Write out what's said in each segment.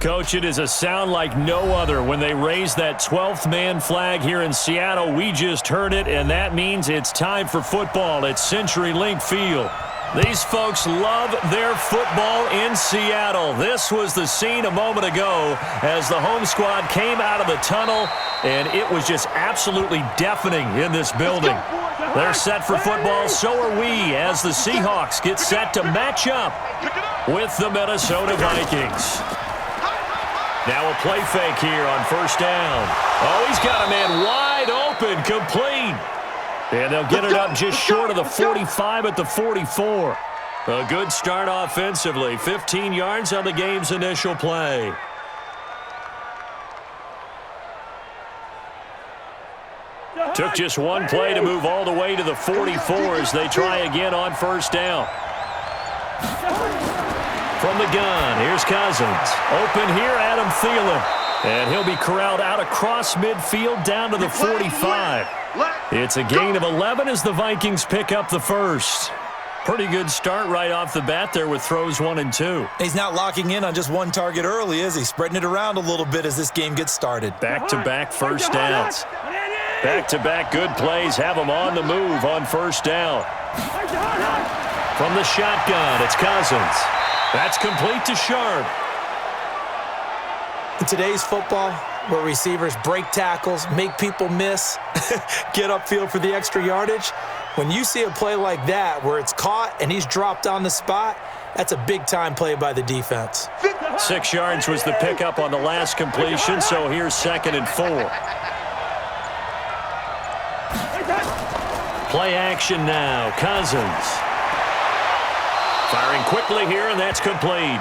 Coach, it is a sound like no other when they raise that 12th man flag here in Seattle. We just heard it, and that means it's time for football at CenturyLink Field. These folks love their football in Seattle. This was the scene a moment ago as the home squad came out of the tunnel, and it was just absolutely deafening in this building. They're set for football, so are we, as the Seahawks get set to match up with the Minnesota Vikings. Now a play fake here on first down. Oh, he's got a man wide open, complete. And they'll get it up just short of the 45 at the 44. A good start offensively. 15 yards on the game's initial play. Took just one play to move all the way to the 44 as they try again on first down. From the gun, here's Cousins. Open here, Adam Thielen. And he'll be corralled out across midfield down to the 45. It's a gain of 11 as the Vikings pick up the first. Pretty good start right off the bat there with throws 1 and 2. He's not locking in on just one target early, is he? Spreading it around a little bit as this game gets started. Back-to-back first downs. Back-to-back good plays have them on the move on first down. From the shotgun, it's Cousins. That's complete to Sharp. In today's football, where receivers break tackles, make people miss, get upfield for the extra yardage, when you see a play like that where it's caught and he's dropped on the spot, that's a big-time play by the defense. 6 yards was the pickup on the last completion, so here's 2nd and 4. Play action now. Cousins. Firing quickly here, and that's complete.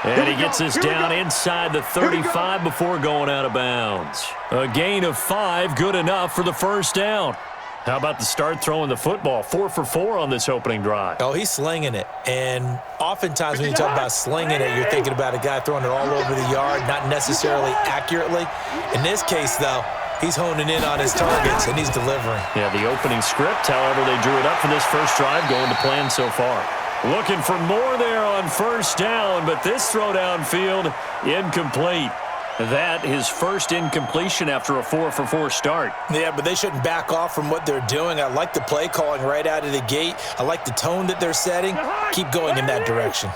And he gets us down inside the 35 before going out of bounds. A gain of 5, good enough for the first down. How about the start throwing the football? 4 for 4 on this opening drive. Oh, he's slinging it. And oftentimes when you talk about slinging it, you're thinking about a guy throwing it all over the yard, not necessarily accurately. In this case, though, he's honing in on his targets, and he's delivering. Yeah, the opening script, however, they drew it up for this first drive, going to plan so far. Looking for more there on first down, but this throw downfield, incomplete. That his first incompletion after a 4 for 4 start. Yeah, but they shouldn't back off from what they're doing. I like the play calling right out of the gate. I like the tone that they're setting. Keep going in that direction.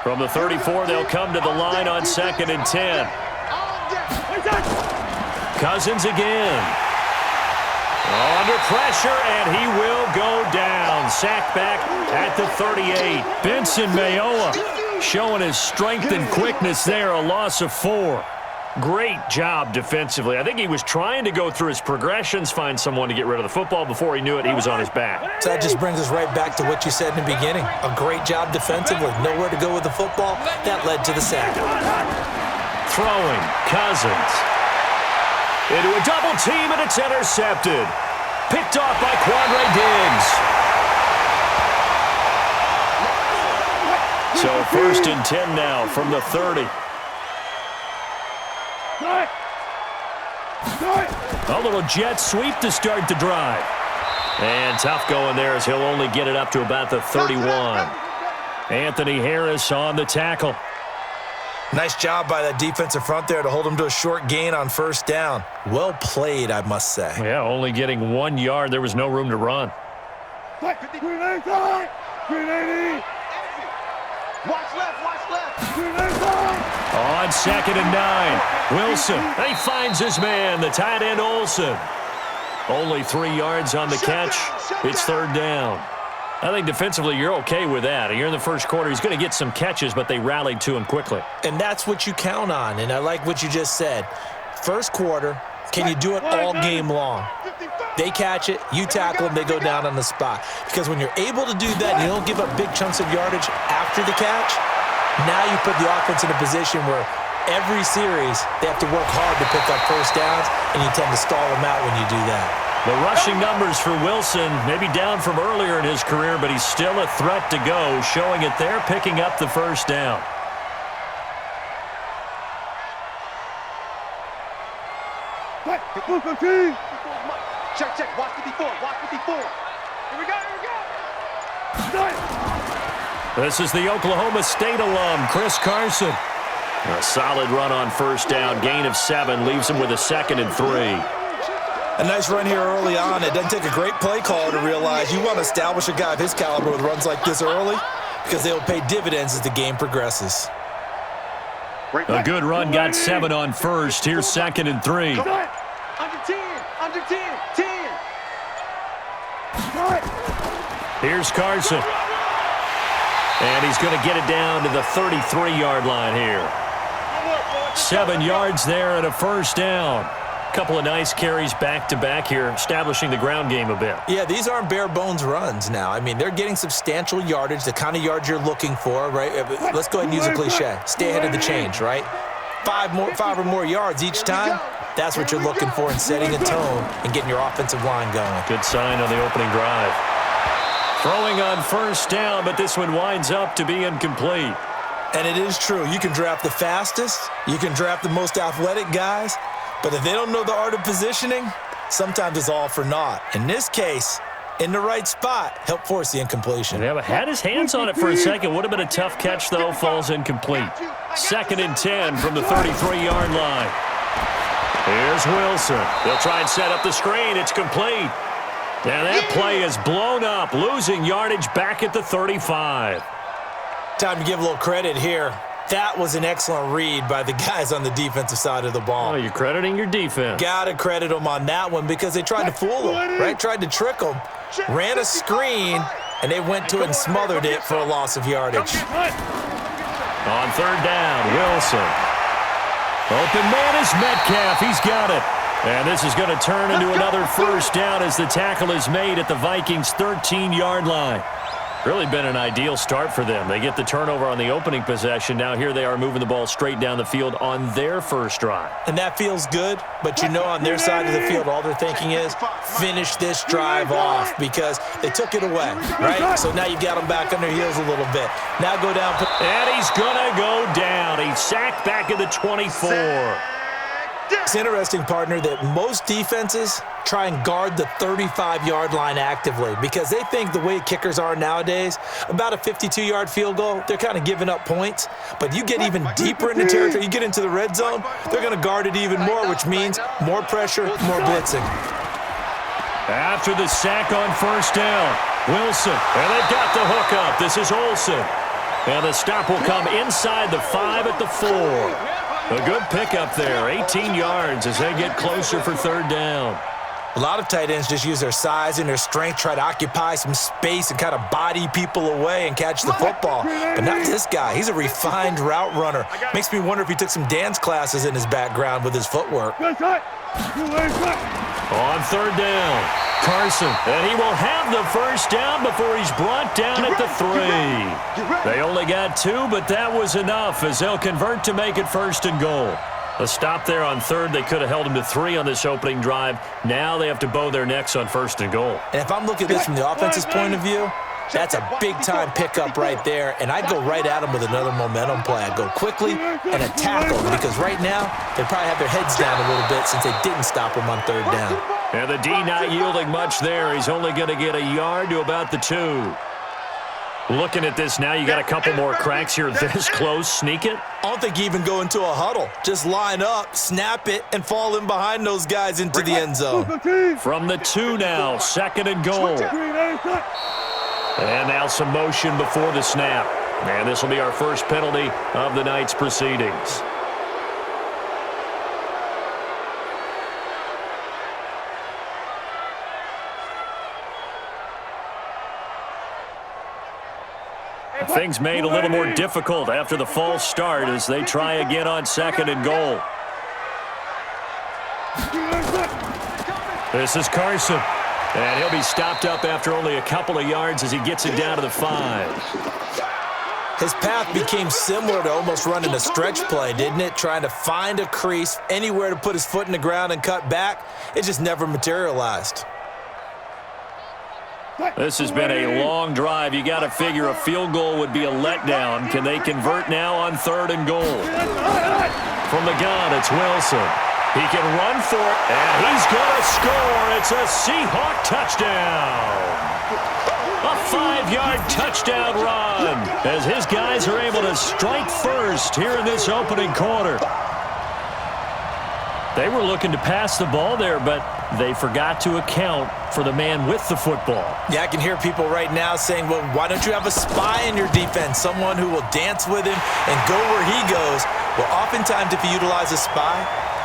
From the 34, they'll come to the line on 2nd and 10. Cousins again. Under pressure, and he will go down. Sacked back at the 38. Benson Mayowa showing his strength and quickness there, a loss of 4. Great job defensively. I think he was trying to go through his progressions, find someone to get rid of the football. Before he knew it, he was on his back. So that just brings us right back to what you said in the beginning. A great job defensively. Nowhere to go with the football. That led to the sack. Throwing, Cousins. Into a double team, and it's intercepted. Picked off by Quandre Diggs. So 1st and 10 now from the 30. A little jet sweep to start the drive. And tough going there as he'll only get it up to about the 31. Anthony Harris on the tackle. Nice job by that defensive front there to hold him to a short gain on first down. Well played, I must say. Yeah, only getting 1 yard. There was no room to run. Watch left. On 2nd and 9. Wilson, he finds his man, the tight end Olsen. Only 3 yards on the catch. It's 3rd down. I think defensively you're okay with that. You're in the first quarter. He's going to get some catches, but they rallied to him quickly. And that's what you count on, and I like what you just said. First quarter, can you do it all game long? They catch it, you tackle them, they go down on the spot. Because when you're able to do that and you don't give up big chunks of yardage after the catch, now you put the offense in a position where every series they have to work hard to pick up first downs, and you tend to stall them out when you do that. The rushing numbers for Wilson, maybe down from earlier in his career, but he's still a threat to go, showing it there, picking up the first down. Check. Watch 54. Here we go. This is the Oklahoma State alum, Chris Carson. A solid run on first down. Gain of 7 leaves him with a 2nd and 3. A nice run here early on. It doesn't take a great play caller to realize you want to establish a guy of his caliber with runs like this early because they'll pay dividends as the game progresses. A good run got 7 on first. Here's 2nd and 3. Under 10, under 10, 10. Here's Carson. And he's going to get it down to the 33-yard line here. 7 yards there and a first down. Couple of nice carries back-to-back here, establishing the ground game a bit. Yeah, these aren't bare-bones runs now. I mean, they're getting substantial yardage, the kind of yards you're looking for, right? Let's go ahead and use a cliche. Stay ahead of the change, right? 5 or more yards each time, that's what you're looking for in setting a tone and getting your offensive line going. Good sign on the opening drive. Throwing on first down, but this one winds up to be incomplete. And it is true. You can draft the fastest. You can draft the most athletic guys. But if they don't know the art of positioning, sometimes it's all for naught. In this case, in the right spot, help force the incompletion. Yeah, but had his hands on it for a second. Would have been a tough catch, though. Falls incomplete. 2nd and 10 from the 33-yard line. Here's Wilson. They'll try and set up the screen. It's complete. And that play is blown up, losing yardage back at the 35. Time to give a little credit here. That was an excellent read by the guys on the defensive side of the ball. Oh, you're crediting your defense. Got to credit them on that one because they tried to fool them, right? Tried to trick them, ran a screen, and they went to it and smothered it for a loss of yardage. On 3rd down, Wilson. Open man is Metcalf. He's got it. And this is going to turn into another first down as the tackle is made at the Vikings' 13-yard line. Really been an ideal start for them. They get the turnover on the opening possession. Now here they are moving the ball straight down the field on their first drive. And that feels good, but you know on their side of the field, all they're thinking is finish this drive off because they took it away, right? So now you got them back on their heels a little bit. Now go down. And he's going to go down. He's sacked back at the 24. It's interesting, partner, that most defenses try and guard the 35-yard line actively because they think the way kickers are nowadays, about a 52-yard field goal, they're kind of giving up points. But you get even deeper in the territory, you get into the red zone, they're going to guard it even more, which means more pressure, more blitzing. After the sack on first down, Wilson, and they've got the hook up. This is Olsen. And the stop will come inside the 5 at the 4. A good pickup there, 18 yards as they get closer for 3rd down. A lot of tight ends just use their size and their strength, try to occupy some space and kind of body people away and catch the football. But not this guy. He's a refined route runner. Makes me wonder if he took some dance classes in his background with his footwork. On 3rd down, Carson, and he will have the first down before he's brought down at the 3. They only got 2, but that was enough as they'll convert to make it 1st and goal. A stop there on 3rd. They could have held him to 3 on this opening drive. Now they have to bow their necks on 1st and goal. And if I'm looking at this from the offense's point of view, that's a big-time pickup right there, and I'd go right at him with another momentum play. I'd go quickly and attack them because right now they probably have their heads down a little bit since they didn't stop him on 3rd down. And the D not yielding much there. He's only going to get a yard to about the 2. Looking at this now, you got a couple more cracks here this close. Sneak it? I don't think you even go into a huddle. Just line up, snap it, and fall in behind those guys into the end zone. From the 2 now, 2nd and goal. And now some motion before the snap. And this will be our first penalty of the night's proceedings. Things made a little more difficult after the false start as they try again on 2nd and goal. This is Carson. And he'll be stopped up after only a couple of yards as he gets it down to the 5. His path became similar to almost running a stretch play, didn't it? Trying to find a crease, anywhere to put his foot in the ground and cut back. It just never materialized. This has been a long drive. You got to figure a field goal would be a letdown. Can they convert now on 3rd and goal? From the gun, it's Wilson. He can run for it, and he's going to score. It's a Seahawk touchdown. A 5-yard touchdown run as his guys are able to strike first here in this opening quarter. They were looking to pass the ball there, but they forgot to account for the man with the football. Yeah, I can hear people right now saying, well, why don't you have a spy in your defense, someone who will dance with him and go where he goes? Well, oftentimes if you utilize a spy,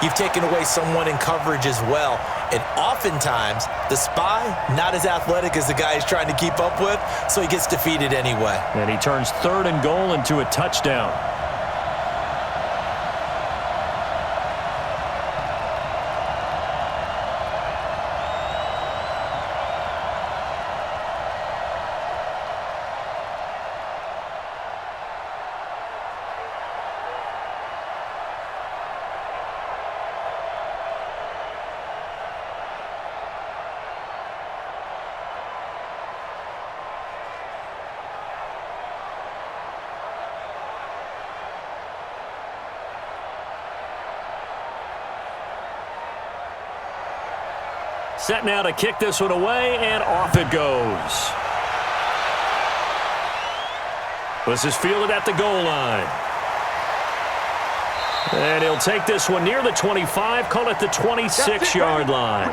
you've taken away someone in coverage as well. And oftentimes, the spy, not as athletic as the guy he's trying to keep up with, so he gets defeated anyway. And he turns 3rd and goal into a touchdown. Set now to kick this one away, and off it goes. This is fielded at the goal line. And he'll take this one near the 25, call it the 26-yard line.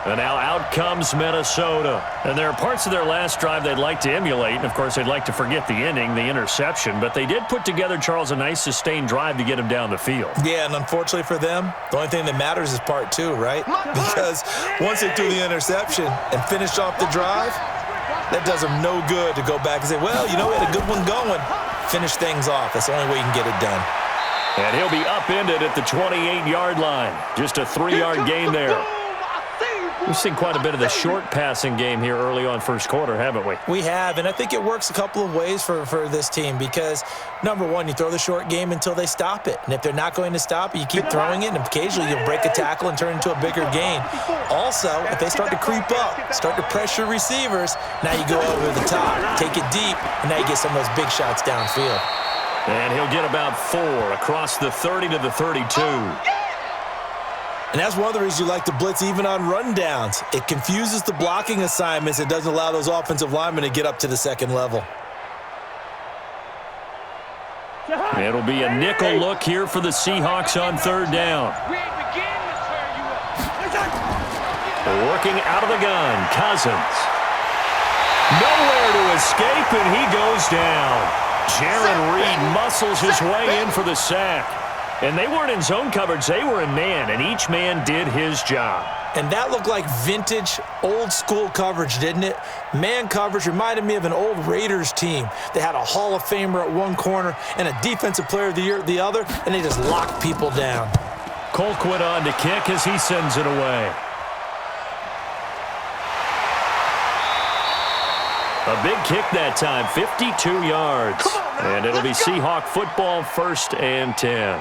And now out comes Minnesota. And there are parts of their last drive they'd like to emulate. And, of course, they'd like to forget the inning, the interception. But they did put together, Charles, a nice sustained drive to get him down the field. Yeah, and unfortunately for them, the only thing that matters is part 2, right? Because once they threw the interception and finished off the drive, that does them no good to go back and say, well, you know, we had a good one going. Finish things off. That's the only way you can get it done. And he'll be upended at the 28-yard line. Just a 3-yard gain there. We've seen quite a bit of the short passing game here early on first quarter, haven't we? We have, and I think it works a couple of ways for this team because, number one, you throw the short game until they stop it. And if they're not going to stop it, you keep throwing it, and occasionally you'll break a tackle and turn it into a bigger gain. Also, if they start to creep up, start to pressure receivers, now you go over the top, take it deep, and now you get some of those big shots downfield. And he'll get about 4 across the 30 to the 32. And that's one of the reasons you like to blitz even on rundowns. It confuses the blocking assignments. It doesn't allow those offensive linemen to get up to the second level. It'll be a nickel look here for the Seahawks on 3rd down. Working out of the gun, Cousins. Nowhere to escape, and he goes down. Jaron Reed muscles his way in for the sack. And they weren't in zone coverage. They were in man, and each man did his job. And that looked like vintage, old-school coverage, didn't it? Man coverage reminded me of an old Raiders team. They had a Hall of Famer at one corner and a Defensive Player of the Year at the other, and they just locked people down. Colquitt on to kick as he sends it away. A big kick that time, 52 yards. And it'll be Seahawk football, 1st and 10.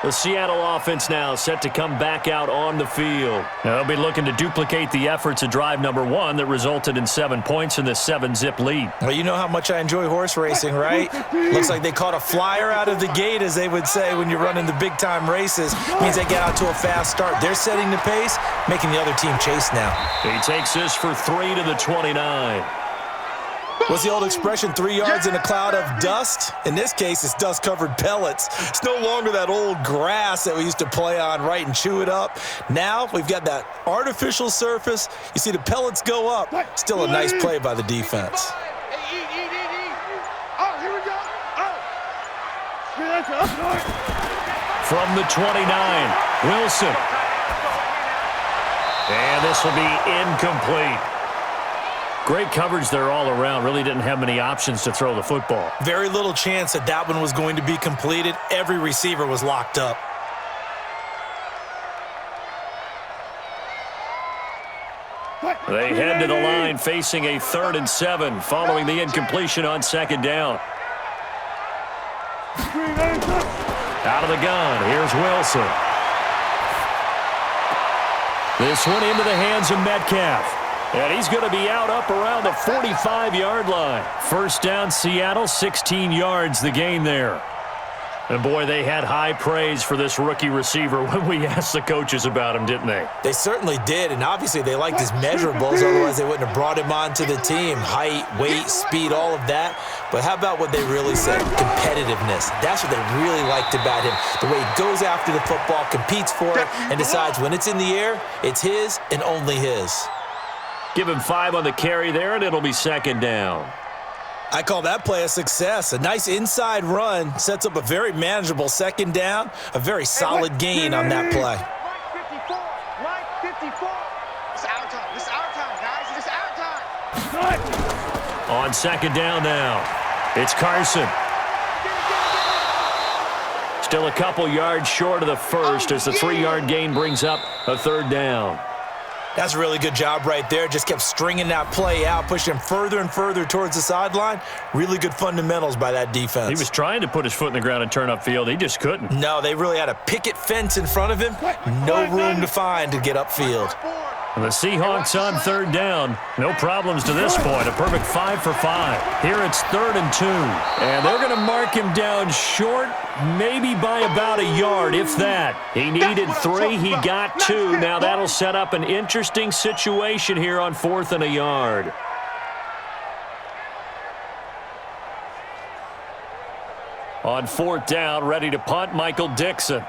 The Seattle offense now set to come back out on the field. They'll be looking to duplicate the efforts of drive number 1 that resulted in 7 points in this 7-zip lead. Well, you know how much I enjoy horse racing, right? Looks like they caught a flyer out of the gate, as they would say when you're running the big-time races. Means they get out to a fast start. They're setting the pace, making the other team chase now. He takes this for 3 to the 29. What's the old expression, 3 yards in a cloud of dust? In this case, it's dust-covered pellets. It's no longer that old grass that we used to play on, right, and chew it up. Now we've got that artificial surface. You see the pellets go up. Still a nice play by the defense. From the 29, Wilson. And this will be incomplete. Great coverage there all around. Really didn't have many options to throw the football. Very little chance that that one was going to be completed. Every receiver was locked up. They head to the line facing a 3rd and 7 following the incompletion on 2nd down. Out of the gun, here's Wilson. This one into the hands of Metcalf. And he's going to be out up around the 45-yard line. 1st down, Seattle, 16 yards the gain there. And, boy, they had high praise for this rookie receiver when we asked the coaches about him, didn't they? They certainly did, and obviously they liked his measurables, otherwise they wouldn't have brought him onto the team. Height, weight, speed, all of that. But how about what they really said? Competitiveness. That's what they really liked about him. The way he goes after the football, competes for it, and decides when it's in the air, it's his and only his. Give him 5 on the carry there, and it'll be second down. I call that play a success. A nice inside run sets up a very manageable second down, a very solid gain on that play. Right 54. It's our time. It's our time, guys. It's our time. On second down now, it's Carson. Still a couple yards short of the first as the 3-yard gain brings up a third down. That's a really good job right there. Just kept stringing that play out, pushing him further and further towards the sideline. Really good fundamentals by that defense. He was trying to put his foot in the ground and turn upfield. He just couldn't. No, they really had a picket fence in front of him. No room to find to get upfield. And the Seahawks on third down. No problems to this point. A perfect 5 for 5. Here it's 3rd and 2. And they're going to mark him down short, maybe by about a yard, if that. He needed 3. He got 2. Now that'll set up an interesting situation here on 4th and a yard. On 4th down, ready to punt, Michael Dixon.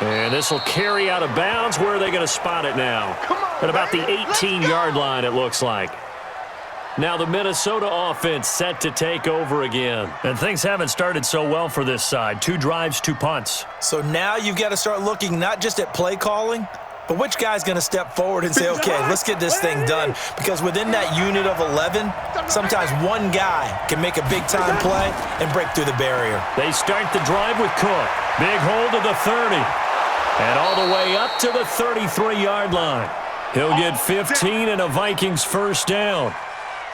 And this will carry out of bounds. Where are they going to spot it now? At about the 18-yard line, it looks like. Now the Minnesota offense set to take over again. And things haven't started so well for this side. 2 drives, 2 punts. So now you've got to start looking not just at play calling, but which guy's going to step forward and say, okay, let's get this thing done. Because within that unit of 11, sometimes one guy can make a big-time play and break through the barrier. They start the drive with Cook. Big hold of the 30. And all the way up to the 33-yard line. He'll get 15 and a Vikings first down.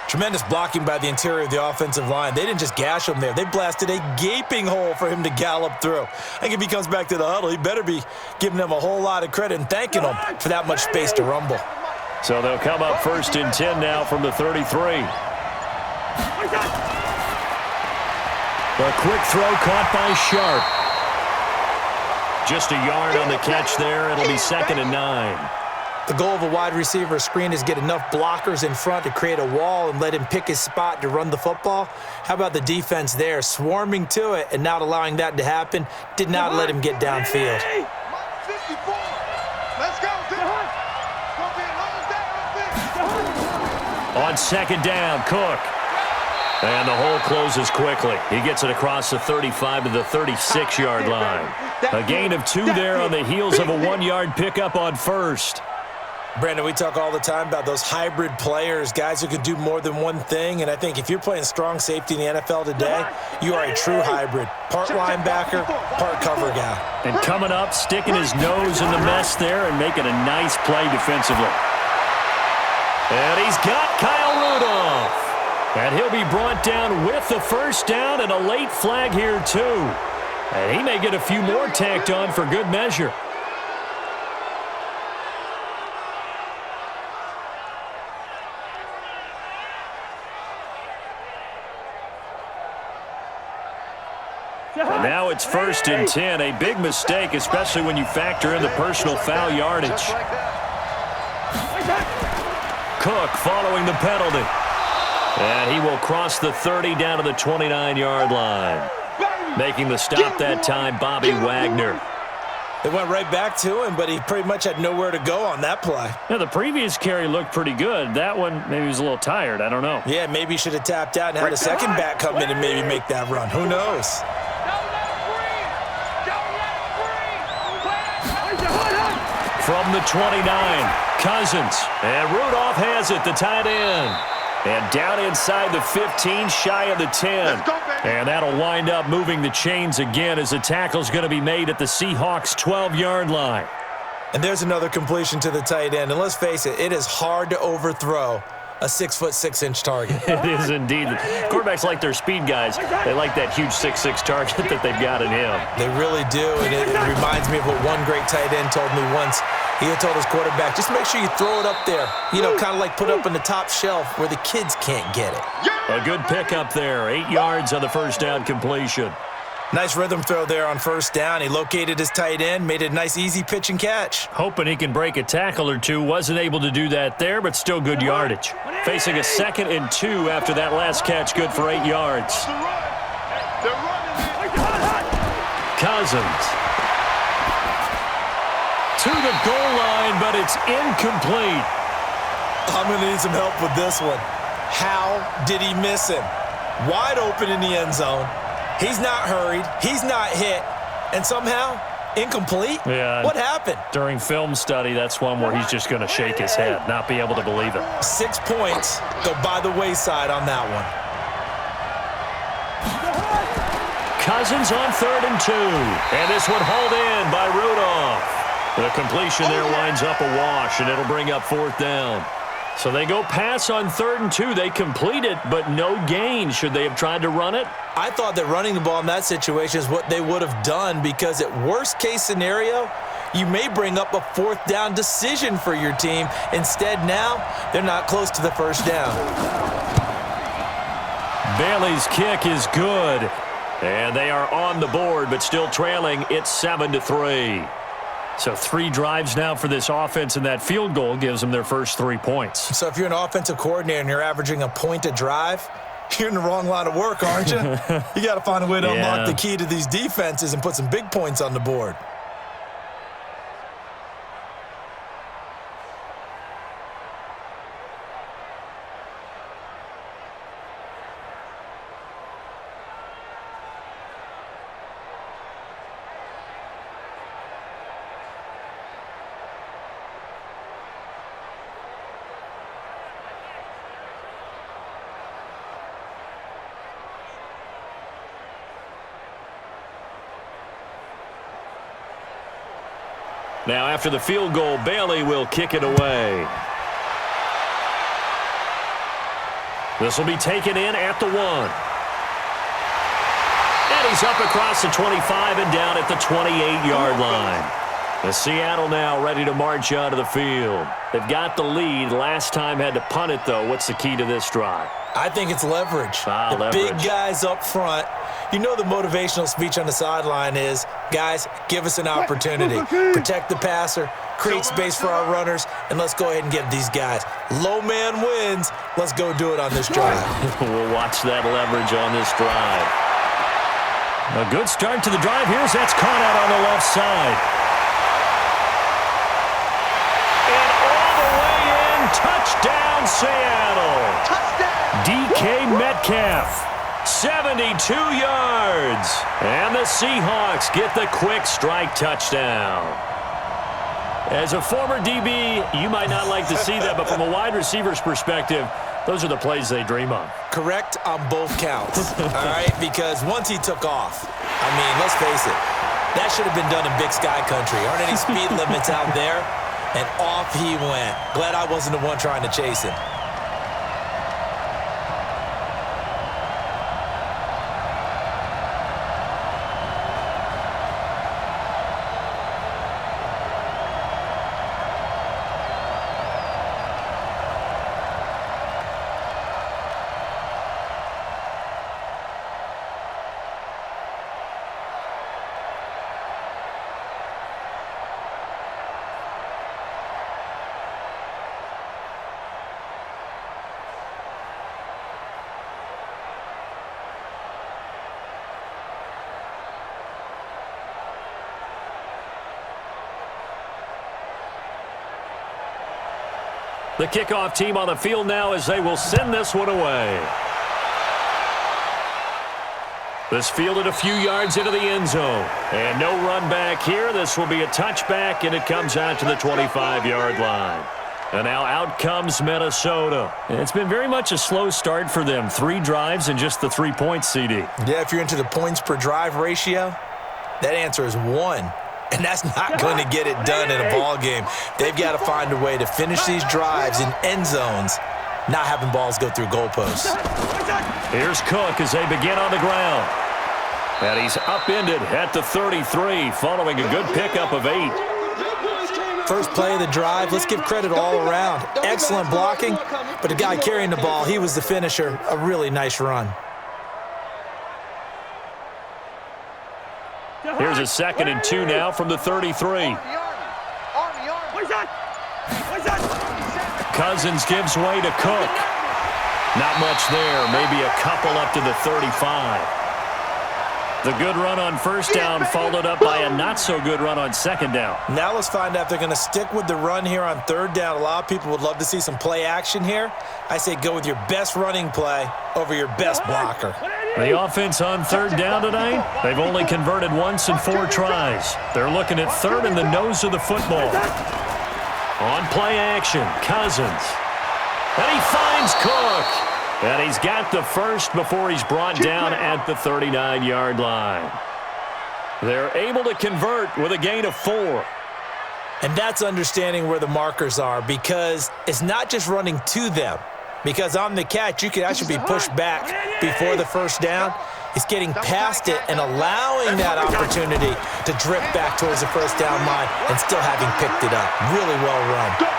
Tremendous blocking by the interior of the offensive line. They didn't just gash him there. They blasted a gaping hole for him to gallop through. I think if he comes back to the huddle, he better be giving them a whole lot of credit and thanking them for that much space to rumble. So they'll come up 1st and 10 now from the 33. A quick throw caught by Sharp. Just a yard on the catch there. It'll be 2nd and 9. The goal of a wide receiver screen is get enough blockers in front to create a wall and let him pick his spot to run the football. How about the defense there, swarming to it and not allowing that to happen? Did not let him get downfield. Let's go. On second down, Cook. And the hole closes quickly. He gets it across the 35 to the 36-yard line. A gain of 2 there on the heels of a 1-yard pickup on first. Brandon, we talk all the time about those hybrid players, guys who can do more than one thing. And I think if you're playing strong safety in the NFL today, you are a true hybrid. Part linebacker, part cover guy. And coming up, sticking his nose in the mess there and making a nice play defensively. And he's got Kyle Rudolph. And he'll be brought down with the first down and a late flag here, too. And he may get a few more tacked on for good measure. And now it's 1st and 10. A big mistake, especially when you factor in the personal foul yardage. Cook following the penalty. And he will cross the 30 down to the 29-yard line. Making the stop that time, Bobby Wagner. They went right back to him, but he pretty much had nowhere to go on that play. Now, the previous carry looked pretty good. That one, maybe he was a little tired. I don't know. Yeah, maybe he should have tapped out and had a second back come in and maybe make that run. Who knows? From the 29, Cousins. And Rudolph has it, the tight end. And down inside the 15, shy of the 10. And that'll wind up moving the chains again as the tackle's going to be made at the Seahawks' 12-yard line. And there's another completion to the tight end. And let's face it, it is hard to overthrow a 6'6" target. It is indeed. Quarterbacks like their speed guys. They like that huge 6'6" target that they've got in him. They really do, and it reminds me of what one great tight end told me once. He had told his quarterback, just make sure you throw it up there. You know, kind of like put it up on the top shelf where the kids can't get it. A good pickup there. 8 yards on the first down completion. Nice rhythm throw there on first down. He located his tight end, made it a nice, easy pitch and catch. Hoping he can break a tackle or two. Wasn't able to do that there, but still good yardage. Facing a 2nd and 2 after that last catch, good for 8 yards. Cousins. To the goal line, but it's incomplete. I'm going to need some help with this one. How did he miss him? Wide open in the end zone. He's not hurried. He's not hit. And somehow, incomplete? Yeah. What happened? During film study, that's one where he's just going to shake his head, not be able to believe it. 6 points go by the wayside on that one. Cousins on 3rd and 2. And this one hauled in by Rudolph. The completion there winds up a wash, and it'll bring up 4th down. So they go pass on 3rd and 2. They complete it, but no gain. Should they have tried to run it? I thought that running the ball in that situation is what they would have done because at worst case scenario, you may bring up a 4th down decision for your team. Instead now, they're not close to the first down. Bailey's kick is good. And they are on the board, but still trailing. It's 7-3. So 3 drives now for this offense, and that field goal gives them their first 3 points. So if you're an offensive coordinator and you're averaging a point a drive, you're in the wrong line of work, aren't you? You got to find a way to unlock the key to these defenses and put some big points on the board. Now, after the field goal, Bailey will kick it away. This will be taken in at the 1. And he's up across the 25 and down at the 28-yard line. The Seattle now ready to march out of the field. They've got the lead. Last time had to punt it, though. What's the key to this drive? I think it's leverage. Leverage. Big guys up front. You know the motivational speech on the sideline is, guys, give us an opportunity. Protect the passer, create space for our runners, and let's go ahead and give these guys. Low man wins. Let's go do it on this drive. We'll watch that leverage on this drive. A good start to the drive. Here's that's caught out on the left side. And all the way in, touchdown Seattle. Touchdown. DK Metcalf. 72 yards. And the Seahawks get the quick strike touchdown. As a former DB, you might not like to see that, but from a wide receiver's perspective, those are the plays they dream of. Correct on both counts, all right? Because once he took off, I mean, let's face it, that should have been done in Big Sky Country. Aren't any speed limits out there? And off he went. Glad I wasn't the one trying to chase him. The kickoff team on the field now as they will send this one away. This fielded a few yards into the end zone. And no run back here. This will be a touchback, and it comes out to the 25-yard line. And now out comes Minnesota. It's been very much a slow start for them. 3 drives and just the 3 points, CD. Yeah, if you're into the points per drive ratio, that answer is 1. And that's not going to get it done in a ball game. They've got to find a way to finish these drives in end zones, not having balls go through goalposts. Here's Cook as they begin on the ground. And he's upended at the 33 following a good pickup of 8. First play of the drive, let's give credit all around. Excellent blocking, but the guy carrying the ball, he was the finisher. A really nice run. Here's a 2nd and 2 now from the 33. Cousins gives way to Cook. Not much there, maybe a couple up to the 35. The good run on first down followed up by a not-so-good run on second down. Now let's find out if they're going to stick with the run here on third down. A lot of people would love to see some play action here. I say go with your best running play over your best blocker. The offense on third down tonight, they've only converted once in 4 tries. They're looking at third in the nose of the football. On play action, Cousins. And he finds Cook. And he's got the first before he's brought down at the 39-yard line. They're able to convert with a gain of 4. And that's understanding where the markers are, because it's not just running to them. Because on the catch, you could actually be pushed back before the first down. It's getting past it and allowing that opportunity to drift back towards the first down line and still having picked it up. Really well run.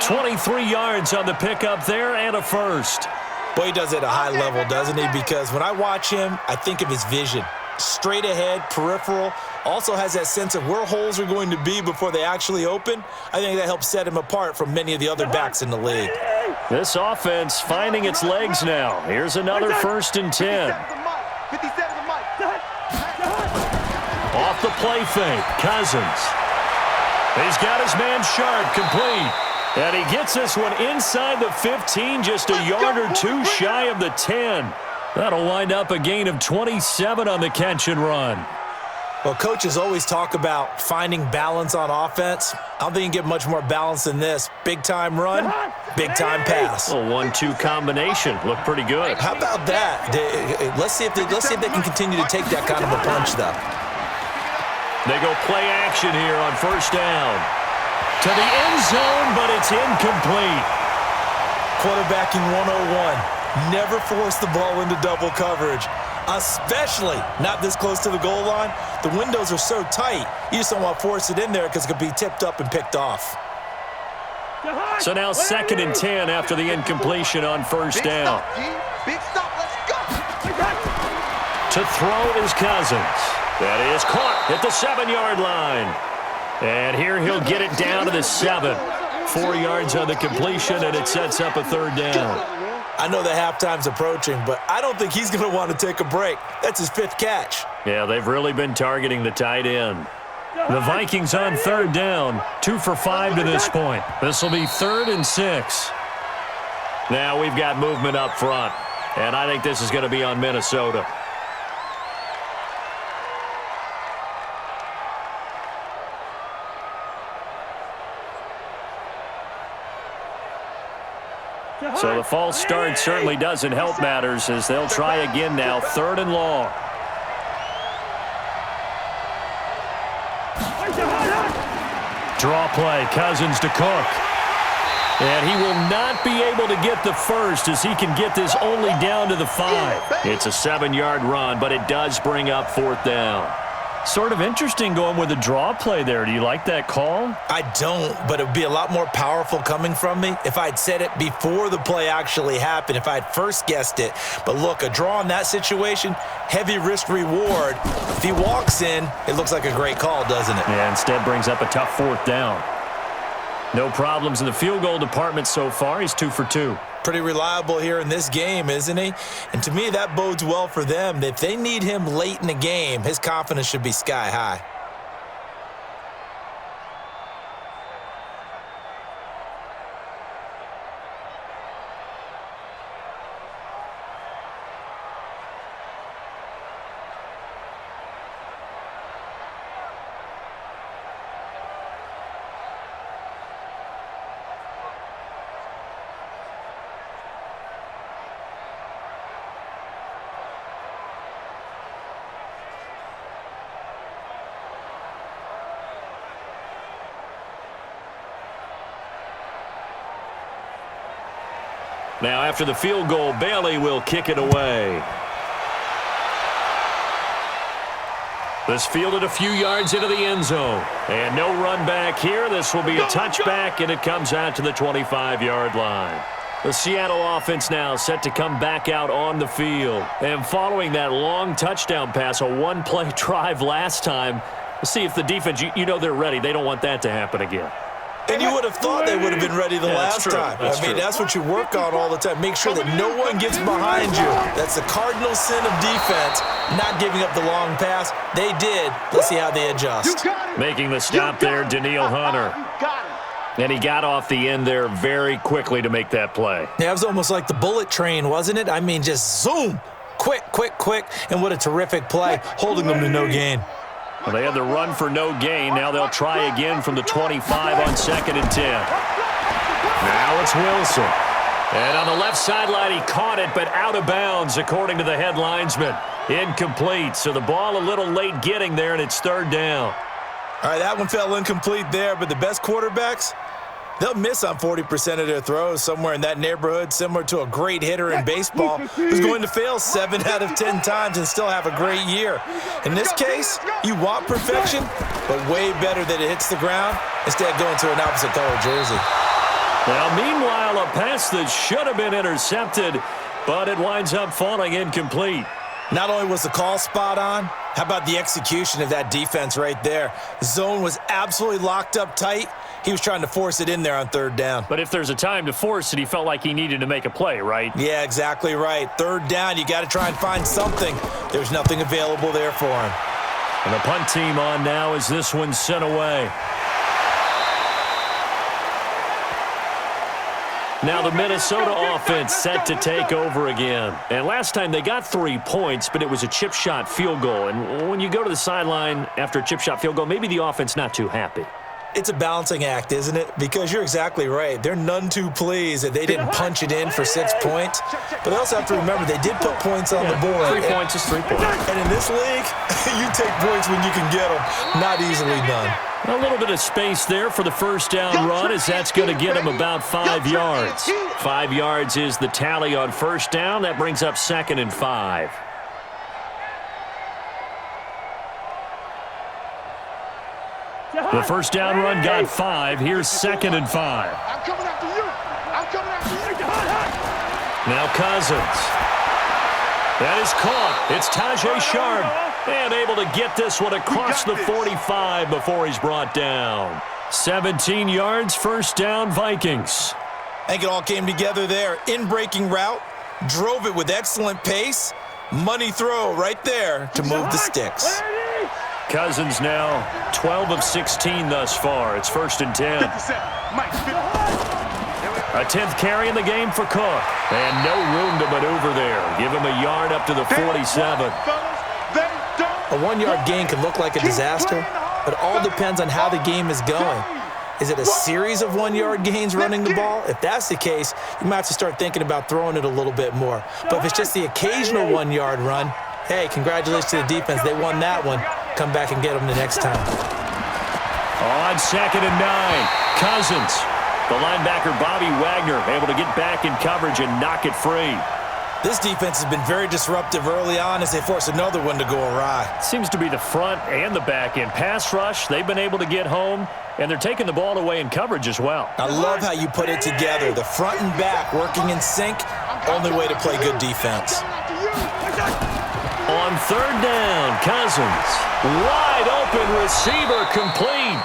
23 yards on the pickup there and a first. Boy, he does it at a high level, doesn't he? Because when I watch him, I think of his vision. Straight ahead, peripheral, also has that sense of where holes are going to be before they actually open. I think that helps set him apart from many of the other backs in the league. This offense finding its legs now. Here's another 1st and 10. Off the play fake, Cousins. He's got his man Sharp complete. And he gets this one inside the 15, just a yard or 2 shy of the 10. That'll wind up a gain of 27 on the catch and run. Well, coaches always talk about finding balance on offense. I don't think you can get much more balance than this. Big-time run, big-time pass. A 1-2 combination. Looked pretty good. How about that? Let's see if they can continue to take that kind of a punch, though. They go play action here on first down. To the end zone, but it's incomplete. Quarterbacking 101. Never force the ball into double coverage, especially not this close to the goal line. The windows are so tight, you just don't want to force it in there because it could be tipped up and picked off. So now 2nd and 10 after the incompletion on first down. Big stop, let's go. To throw is Cousins. That is caught at the 7-yard line. And here he'll get it down to the 7. 4 yards on the completion, and it sets up a third down. I know the halftime's approaching, but I don't think he's going to want to take a break. That's his 5th catch. Yeah, they've really been targeting the tight end. The Vikings on third down, 2 for 5 to this point. This will be 3rd and 6. Now we've got movement up front, and I think this is going to be on Minnesota. So the false start certainly doesn't help matters as they'll try again now, 3rd and long. Draw play, Cousins to Cook. And he will not be able to get the first as he can get this only down to the 5. It's a 7-yard run, but it does bring up 4th down. Sort of interesting going with a draw play there. Do you like that call? I don't, but it would be a lot more powerful coming from me if I'd said it before the play actually happened, if I'd first guessed it. But look, a draw in that situation, heavy risk reward. If he walks in, it looks like a great call, doesn't it? Yeah, instead brings up a tough 4th down. No problems in the field goal department so far. He's 2 for 2. Pretty reliable here in this game, isn't he? And to me, that bodes well for them. If they need him late in the game, his confidence should be sky high. Now, after the field goal, Bailey will kick it away. This fielded a few yards into the end zone. And no run back here. This will be a touchback, and it comes out to the 25-yard line. The Seattle offense now set to come back out on the field. And following that long touchdown pass, a one-play drive last time, let's see if the defense, you know they're ready. They don't want that to happen again. And you would have thought they would have been ready the last time. That's what you work on all the time. Make sure that no one gets behind you. That's the cardinal sin of defense, not giving up the long pass. They did. Let's see how they adjust. Making the stop there, Danielle Hunter. And he got off the end there very quickly to make that play. Yeah, it was almost like the bullet train, wasn't it? I mean, just zoom. Quick, quick, quick. And what a terrific play, holding them to no gain. Well, they had the run for no gain. Now they'll try again from the 25 on 2nd and 10. Now it's Wilson. And on the left sideline, he caught it, but out of bounds, according to the head linesman. Incomplete. So the ball a little late getting there, and it's 3rd down. All right, that one fell incomplete there, but the best quarterbacks, they'll miss on 40% of their throws, somewhere in that neighborhood, similar to a great hitter in baseball who's going to fail 7 out of 10 times and still have a great year. In this case, you want perfection, but way better that it hits the ground instead of going to an opposite color jersey. Well, meanwhile, a pass that should have been intercepted, but it winds up falling incomplete. Not only was the call spot on, how about the execution of that defense right there? The zone was absolutely locked up tight. He was trying to force it in there on 3rd down. But if there's a time to force it, he felt like he needed to make a play, right? Yeah, exactly right. 3rd down, you got to try and find something. There's nothing available there for him. And the punt team on now as this one's sent away. Now the Minnesota offense set to take over again. And last time they got 3 points, but it was a chip shot field goal. And when you go to the sideline after a chip shot field goal, maybe the offense not too happy. It's a balancing act, isn't it? Because you're exactly right. They're none too pleased that they didn't punch it in for 6 points. But they also have to remember they did put points on the board. 3 points is 3 points. And in this league, you take points when you can get them. Not easily done. A little bit of space there for the first down run as that's going to get him about 5 yards. 5 yards is the tally on first down. That brings up 2nd and 5. The first down run got 5. Here's 2nd and 5. I'm coming after you. I'm coming after you. Now Cousins. That is caught. It's Tajay Sharp. And able to get this one across the 45 before he's brought down. 17 yards, first down, Vikings. I think it all came together there. In-breaking route, drove it with excellent pace. Money throw right there to move the sticks. Cousins now 12 of 16 thus far. It's 1st and 10. A 10th carry in the game for Cook. And no room to maneuver there. Give him a yard up to the 47. A 1-yard gain can look like a disaster, but it all depends on how the game is going. Is it a series of 1-yard gains running the ball? If that's the case, you might have to start thinking about throwing it a little bit more. But if it's just the occasional 1-yard run, hey, congratulations to the defense. They won that one. Come back and get them the next time. On 2nd and 9, Cousins. The linebacker, Bobby Wagner, able to get back in coverage and knock it free. This defense has been very disruptive early on as they force another one to go awry. Seems to be the front and the back end. Pass rush, they've been able to get home, and they're taking the ball away in coverage as well. I love how you put it together. The front and back working in sync, only way to play good defense. On 3rd down, Cousins. Wide open receiver complete.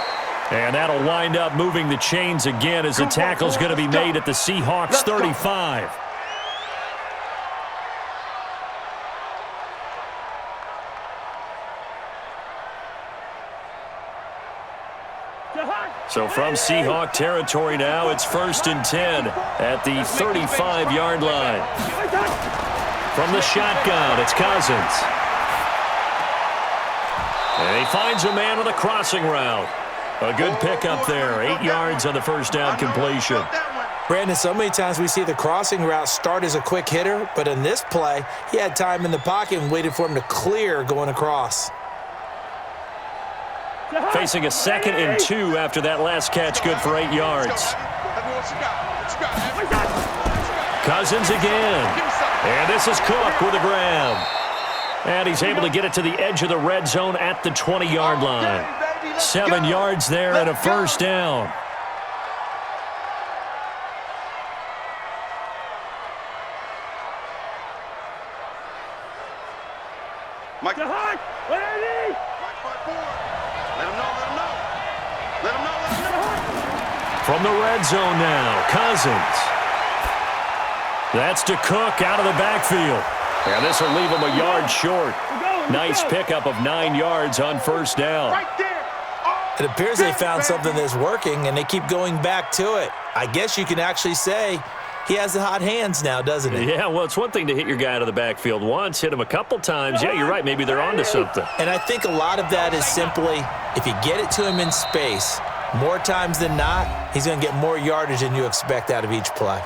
And that'll wind up moving the chains again as the tackle's going to be made at the Seahawks 35. So from Seahawk territory now, it's 1st and 10 at the 35-yard line. From the shotgun, it's Cousins. And he finds a man on the crossing route. A good pickup there, 8 yards on the first down completion. Brandon, so many times we see the crossing route start as a quick hitter, but in this play, he had time in the pocket and waited for him to clear going across. Facing a 2nd and 2 after that last catch, good for 8 yards. Cousins again. And this is Cook with a grab. And he's able to get it to the edge of the red zone at the 20-yard line. 7 yards there and a first down. Mike, let him know. From the red zone now, Cousins. That's to Cook out of the backfield. Yeah, this will leave him a yard short. Nice pickup of 9 yards on first down. Right there. It appears they found something that's working, and they keep going back to it. I guess you can actually say he has the hot hands now, doesn't he? Yeah, well, it's one thing to hit your guy out of the backfield once, hit him a couple times. Yeah, you're right. Maybe they're onto something. And I think a lot of that is simply if you get it to him in space, more times than not, he's going to get more yardage than you expect out of each play.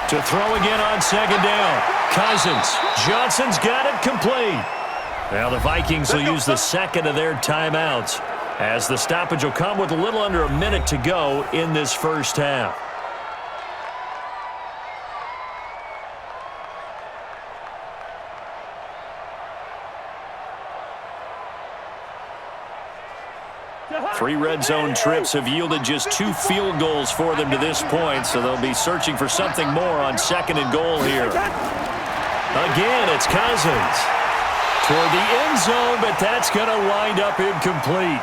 To throw again on second down. Cousins. Johnson's got it complete. Now the Vikings will use the second of their timeouts as the stoppage will come with a little under a minute to go in this first half. Three red zone trips have yielded just 2 field goals for them to this point, so they'll be searching for something more on second and goal here. Again, it's Cousins. Toward the end zone, but that's going to wind up incomplete.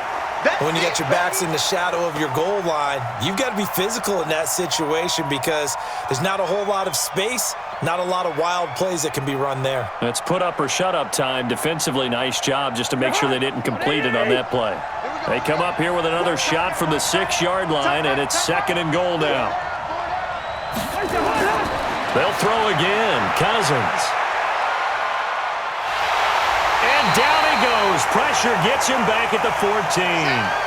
When you got your backs in the shadow of your goal line, you've got to be physical in that situation because there's not a whole lot of space, not a lot of wild plays that can be run there. That's put up or shut up time. Defensively, nice job just to make sure they didn't complete it on that play. They come up here with another shot from the 6-yard line, and it's second and goal now. They'll throw again. Cousins. And down he goes. Pressure gets him back at the 14.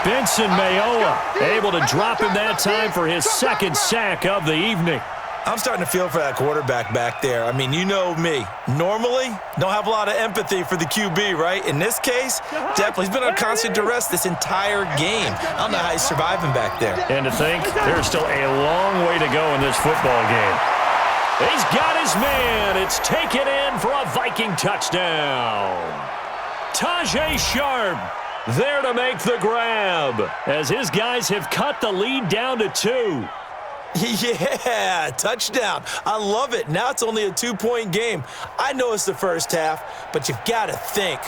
Benson Mayowa able to drop him that time for his second sack of the evening. I'm starting to feel for that quarterback back there. I mean, you know me. Normally, don't have a lot of empathy for the QB, right? In this case, definitely. He's been on constant duress this entire game. I don't know how he's surviving back there. And to think, there's still a long way to go in this football game. He's got his man. It's taken in for a Viking touchdown. Tajay Sharp there to make the grab as his guys have cut the lead down to 2. Yeah, touchdown. I love it. Now it's only a 2-point game. I know it's the first half, but you've got to think.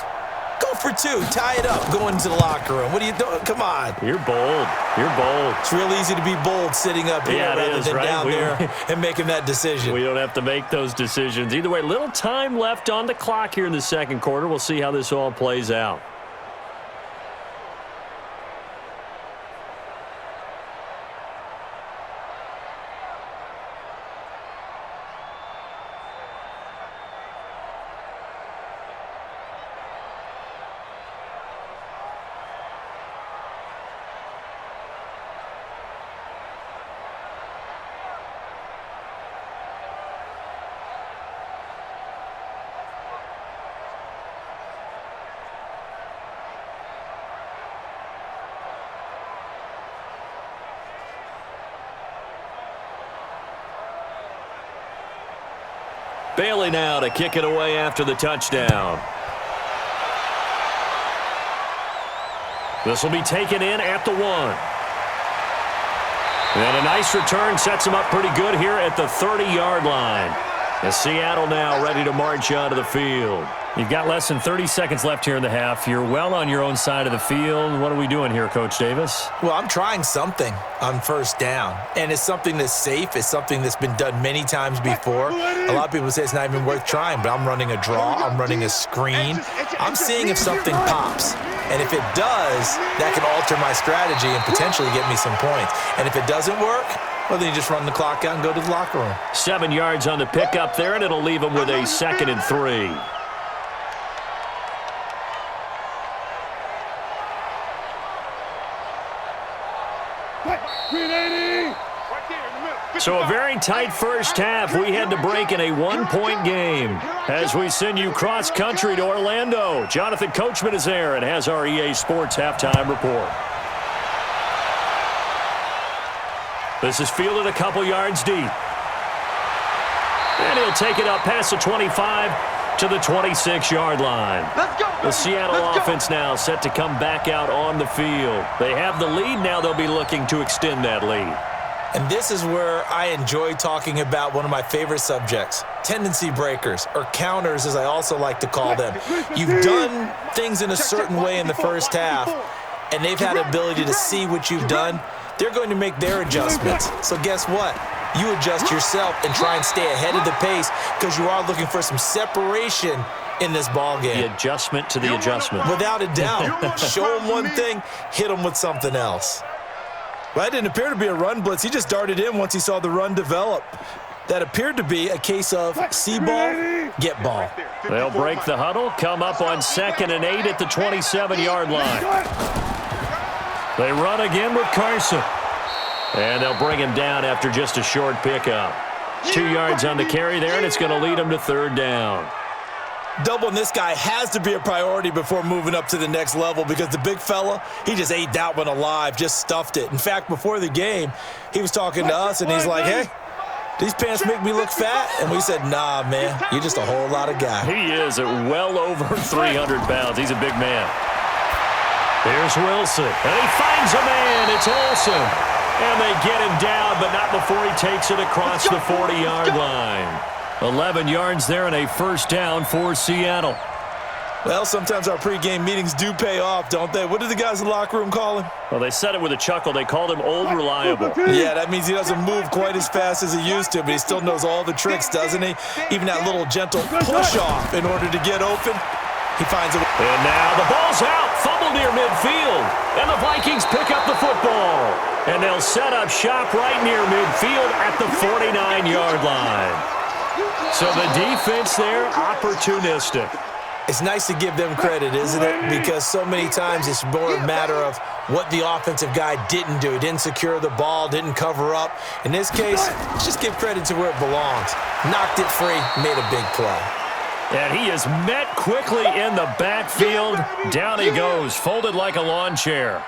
Go for 2. Tie it up. Go into the locker room. What are you doing? Come on. You're bold. You're bold. It's real easy to be bold sitting up here rather than down there and making that decision. We don't have to make those decisions. Either way, little time left on the clock here in the second quarter. We'll see how this all plays out. Bailey now to kick it away after the touchdown. This will be taken in at the 1. And a nice return sets him up pretty good here at the 30-yard line. As Seattle now ready to march onto the field. You've got less than 30 seconds left here in the half. You're well on your own side of the field. What are we doing here, Coach Davis? Well, I'm trying something on first down, and it's something that's safe. It's something that's been done many times before. A lot of people say it's not even worth trying, but I'm running a draw. I'm running a screen. I'm seeing if something pops, and if it does, that can alter my strategy and potentially get me some points. And if it doesn't work, well, then you just run the clock out and go to the locker room. 7 yards on the pickup there, and it'll leave him with a 2nd and 3. So a very tight first half. We had to break in a one-point game. As we send you cross-country to Orlando, Jonathan Coachman is there and has our EA Sports halftime report. This is fielded a couple yards deep. And he'll take it up past the 25 to the 26-yard line. The Seattle offense now set to come back out on the field. They have the lead. Now they'll be looking to extend that lead. And this is where I enjoy talking about one of my favorite subjects, tendency breakers, or counters as I also like to call them. You've done things in a certain way in the first half, and they've had the ability to see what you've done. They're going to make their adjustments. So guess what? You adjust yourself and try and stay ahead of the pace because you are looking for some separation in this ball game. The adjustment to the adjustment. Without a doubt. Show them one thing, hit them with something else. Well, that didn't appear to be a run blitz. He just darted in once he saw the run develop. That appeared to be a case of see ball, get ball. They'll break the huddle, come up on 2nd and 8 at the 27-yard line. They run again with Carson. And they'll bring him down after just a short pickup. 2 yards on the carry there, and it's going to lead him to 3rd down. Doubling this guy has to be a priority before moving up to the next level because the big fella, he just ate that one alive, just stuffed it. In fact, before the game, he was talking to us, and he's like, hey, these pants make me look fat? And we said, nah, man, you're just a whole lot of guy. He is at well over 300 pounds. He's a big man. Here's Wilson, and he finds a man. It's Olsen. And they get him down, but not before he takes it across the 40-yard line. 11 yards there and a 1st down for Seattle. Well, sometimes our pregame meetings do pay off, don't they? What did the guys in the locker room call him? Well, they said it with a chuckle. They called him Old Reliable. Yeah, that means he doesn't move quite as fast as he used to, but he still knows all the tricks, doesn't he? Even that little gentle push-off in order to get open. He finds it. And now the ball's out. Fumble near midfield. And the Vikings pick up the football. And they'll set up shop right near midfield at the 49-yard line. So the defense there, opportunistic. It's nice to give them credit, isn't it? Because so many times it's more a matter of what the offensive guy didn't do. He didn't secure the ball, didn't cover up. In this case, let's just give credit to where it belongs. Knocked it free, made a big play. And he is met quickly in the backfield. Down he goes, folded like a lawn chair.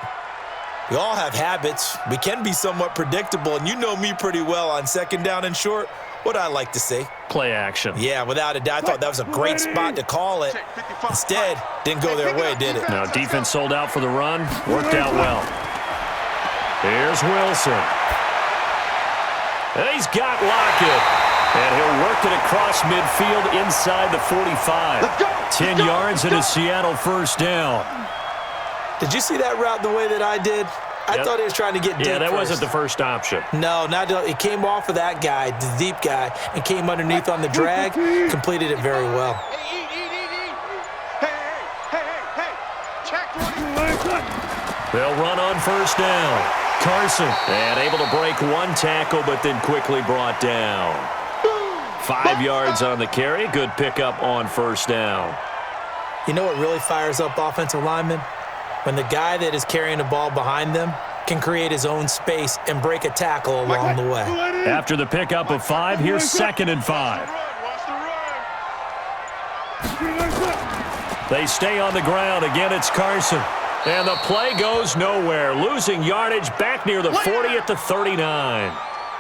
We all have habits. We can be somewhat predictable, and you know me pretty well on 2nd down and short. What I like to say. Play action. Yeah, without a doubt. I thought that was a great spot to call it. Instead, didn't go their way, did it? Now, defense sold out for the run. Worked out well. Here's Wilson. And he's got Lockett. And he'll work it across midfield inside the 45. 10 yards and a Seattle 1st down. Did you see that route the way that I did? I thought he was trying to get deep. Yeah, that first. wasn't the first option. No, it came off of that guy, the deep guy, and came underneath on the drag, completed it very well. They'll run on 1st down. Carson, and able to break one tackle, but then quickly brought down. 5 yards on the carry. Good pickup on 1st down. You know what really fires up offensive linemen? When the guy that is carrying the ball behind them can create his own space and break a tackle along the way. After the pickup of 5, here's 2nd and 5. They stay on the ground. Again, it's Carson. And the play goes nowhere. Losing yardage back near the 40 at the 39.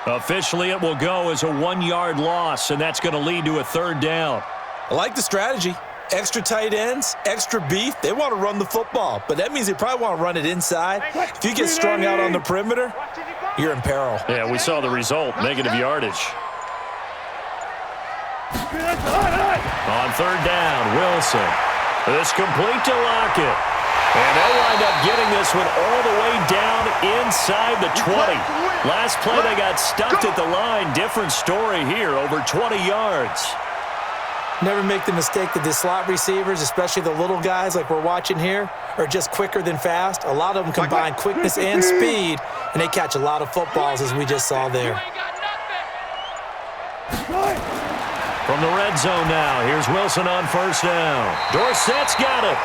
Officially, it will go as a 1-yard loss, and that's going to lead to a 3rd down. I like the strategy. Extra tight ends, extra beef. They want to run the football, but that means they probably want to run it inside. If you get strung out on the perimeter, you're in peril. Yeah, we saw the result, negative yardage. On 3rd down, Wilson. This complete to Lockett. And they'll wind up getting this one all the way down inside the 20. Last play, they got stuffed at the line. Different story here, over 20 yards. Never make the mistake that the slot receivers, especially the little guys like we're watching here, are just quicker than fast. A lot of them combine quickness and speed, and they catch a lot of footballs, as we just saw there. From the red zone now, here's Wilson on 1st down. Dorsett's got it.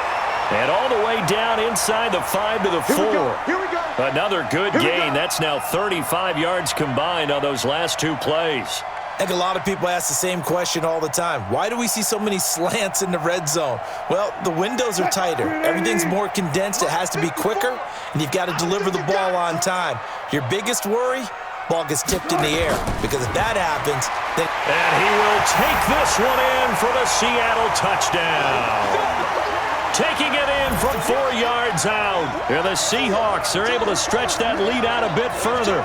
And all the way down inside the 5 to the 4. Here we go. Another good gain. That's now 35 yards combined on those last two plays. I think a lot of people ask the same question all the time. Why do we see so many slants in the red zone? Well, the windows are tighter. Everything's more condensed. It has to be quicker, and you've got to deliver the ball on time. Your biggest worry? Ball gets tipped in the air, because if that happens, then... And he will take this one in for the Seattle touchdown. Taking it in from 4 yards out. And the Seahawks are able to stretch that lead out a bit further.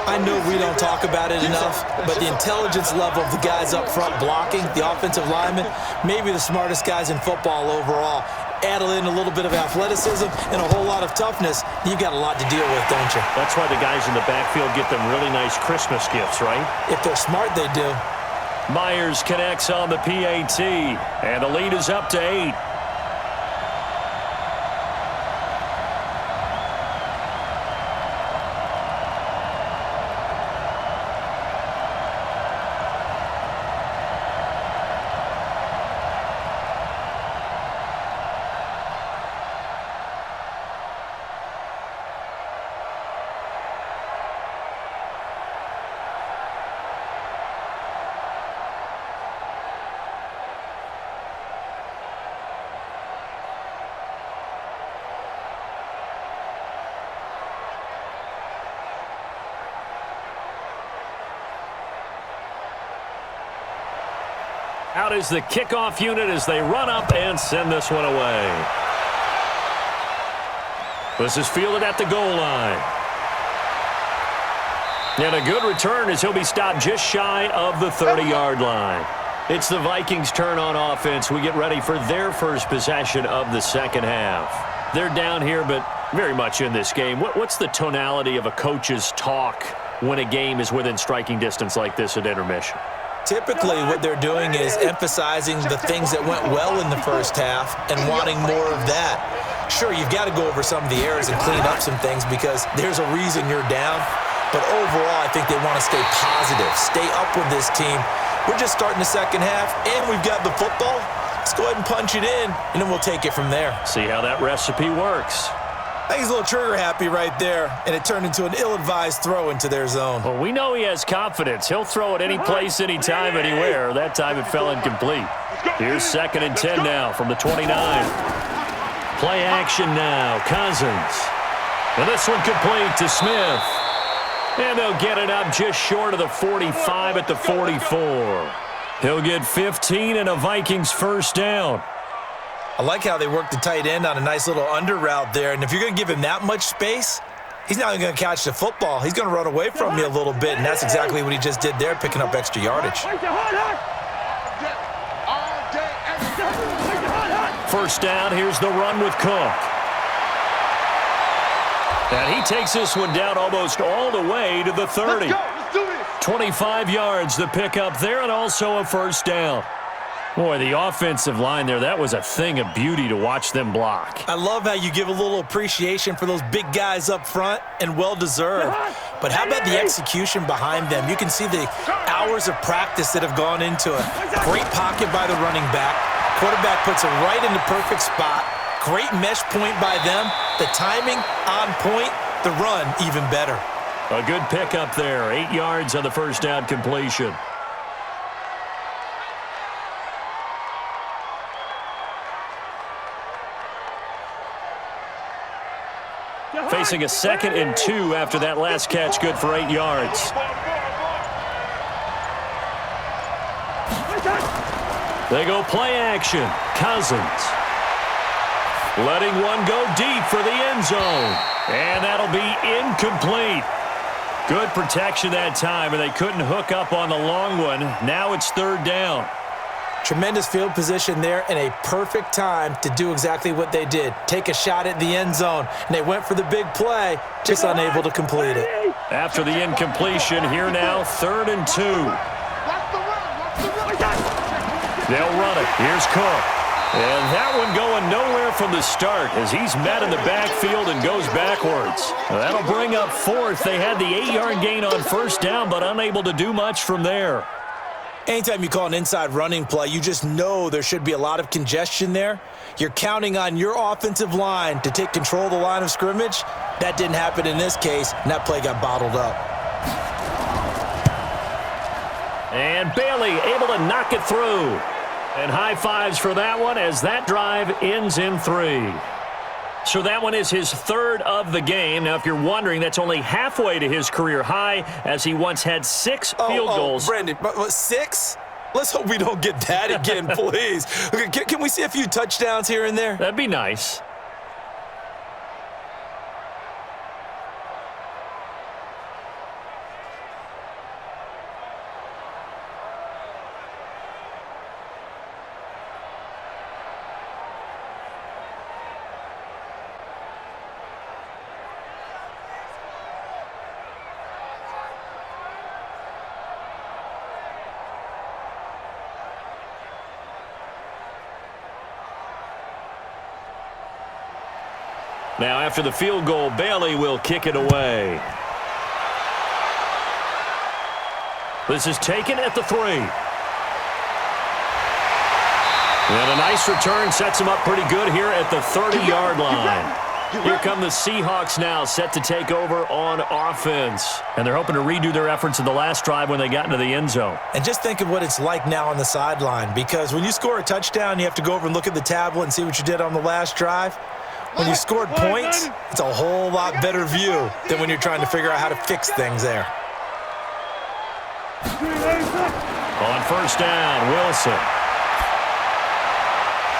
I know we don't talk about it enough, but the intelligence level of the guys up front blocking, the offensive linemen, maybe the smartest guys in football overall. Add in a little bit of athleticism and a whole lot of toughness, you've got a lot to deal with, don't you? That's why the guys in the backfield get them really nice Christmas gifts, right? If they're smart, they do. Myers connects on the PAT, and the lead is up to 8. Out is the kickoff unit as they run up and send this one away. This is fielded at the goal line. And a good return as he'll be stopped just shy of the 30-yard line. It's the Vikings' turn on offense. We get ready for their first possession of the second half. They're down here, but very much in this game. What's the tonality of a coach's talk when a game is within striking distance like this at intermission? Typically, what they're doing is emphasizing the things that went well in the first half and wanting more of that. Sure, you've got to go over some of the errors and clean up some things because there's a reason you're down. But overall, I think they want to stay positive, stay up with this team. We're just starting the second half, and we've got the football. Let's go ahead and punch it in, and then we'll take it from there. See how that recipe works. I think he's a little trigger happy right there, and it turned into an ill-advised throw into their zone. Well, we know he has confidence. He'll throw it any place, anytime, anywhere. That time it fell incomplete. Here's 2nd and 10 now from the 29. Play action now. Cousins. And this one complete to Smith. And they'll get it up just short of the 45 at the 44. He'll get 15 and a Vikings first down. I like how they work the tight end on a nice little under route there. And if you're going to give him that much space, he's not even going to catch the football. He's going to run away from you a little bit, and that's exactly what he just did there, picking up extra yardage. First down, here's the run with Cook. And he takes this one down almost all the way to the 30. Let's do this. 25 yards the pickup there, and also a first down. Boy, the offensive line there, that was a thing of beauty to watch them block. I love how you give a little appreciation for those big guys up front, and well-deserved. But how about the execution behind them? You can see the hours of practice that have gone into it. Great pocket by the running back. Quarterback puts it right in the perfect spot. Great mesh point by them. The timing on point. The run even better. A good pickup there. 8 yards on the first down completion. Facing a 2nd and 2 after that last catch, good for 8 yards. They go play action. Cousins. Letting one go deep for the end zone. And that'll be incomplete. Good protection that time, and they couldn't hook up on the long one. Now it's 3rd down. Tremendous field position there and a perfect time to do exactly what they did. Take a shot at the end zone, and they went for the big play, just unable to complete it. After the incompletion, here now, 3rd and 2. They'll run it. Here's Cook. And that one going nowhere from the start as he's met in the backfield and goes backwards. That'll bring up 4th. They had the 8-yard gain on first down, but unable to do much from there. Anytime you call an inside running play, you just know there should be a lot of congestion there. You're counting on your offensive line to take control of the line of scrimmage. That didn't happen in this case, and that play got bottled up. And Bailey able to knock it through. And high fives for that one as that drive ends in 3. So that one is his 3rd of the game. Now, if you're wondering, that's only halfway to his career high, as he once had 6 field goals. Brandon, but 6? Let's hope we don't get that again, please. Okay, can we see a few touchdowns here and there? That'd be nice. Now, after the field goal, Bailey will kick it away. This is taken at the 3. And a nice return sets him up pretty good here at the 30-yard line. Here come the Seahawks now, set to take over on offense. And they're hoping to redo their efforts in the last drive when they got into the end zone. And just think of what it's like now on the sideline, because when you score a touchdown, you have to go over and look at the tablet and see what you did on the last drive. When you scored points, it's a whole lot better view than when you're trying to figure out how to fix things there. On first down, Wilson.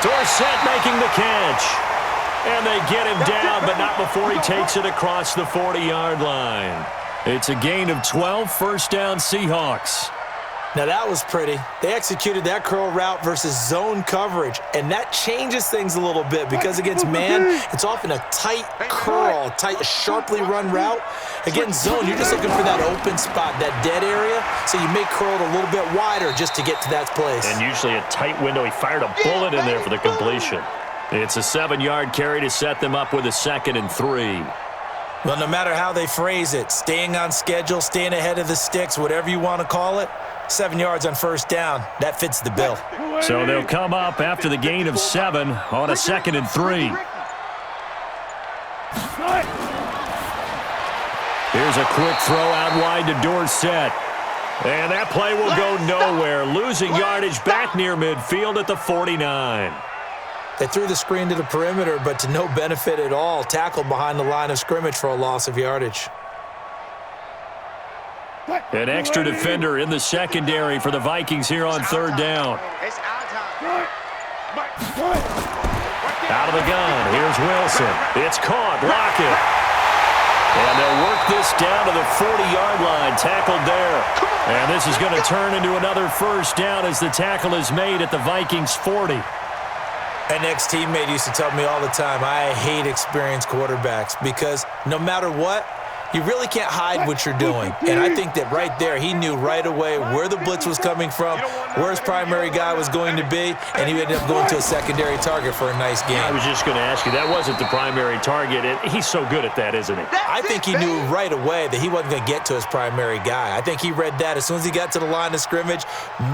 Dorsett making the catch. And they get him down, but not before he takes it across the 40-yard line. It's a gain of 12, first down Seahawks. Now that was pretty. They executed that curl route versus zone coverage, and that changes things a little bit because against man, it's often a tight curl, sharply run route. Against zone, you're just looking for that open spot, that dead area, so you may curl it a little bit wider just to get to that place. And usually a tight window. He fired a bullet in there for the completion. It's a 7-yard carry to set them up with a 2nd and 3. Well, no matter how they phrase it, staying on schedule, staying ahead of the sticks, whatever you want to call it, 7 yards on first down, that fits the bill. So they'll come up after the gain of 7 on a 2nd and 3. Here's a quick throw out wide to Dorsett. And that play will go nowhere, losing yardage back near midfield at the 49. They threw the screen to the perimeter, but to no benefit at all. Tackled behind the line of scrimmage for a loss of yardage. An extra defender in the secondary for the Vikings here on 3rd down. Out of the gun, here's Wilson. It's caught, Lockett. And they'll work this down to the 40-yard line, tackled there. And this is going to turn into another first down as the tackle is made at the Vikings 40. An ex-teammate used to tell me all the time, I hate experienced quarterbacks because no matter what, you really can't hide what you're doing. And I think that right there, he knew right away where the blitz was coming from, where his primary guy was going to be, and he ended up going to a secondary target for a nice game. I was just going to ask you, that wasn't the primary target. He's so good at that, isn't he? I think he knew right away that he wasn't going to get to his primary guy. I think he read that as soon as he got to the line of scrimmage,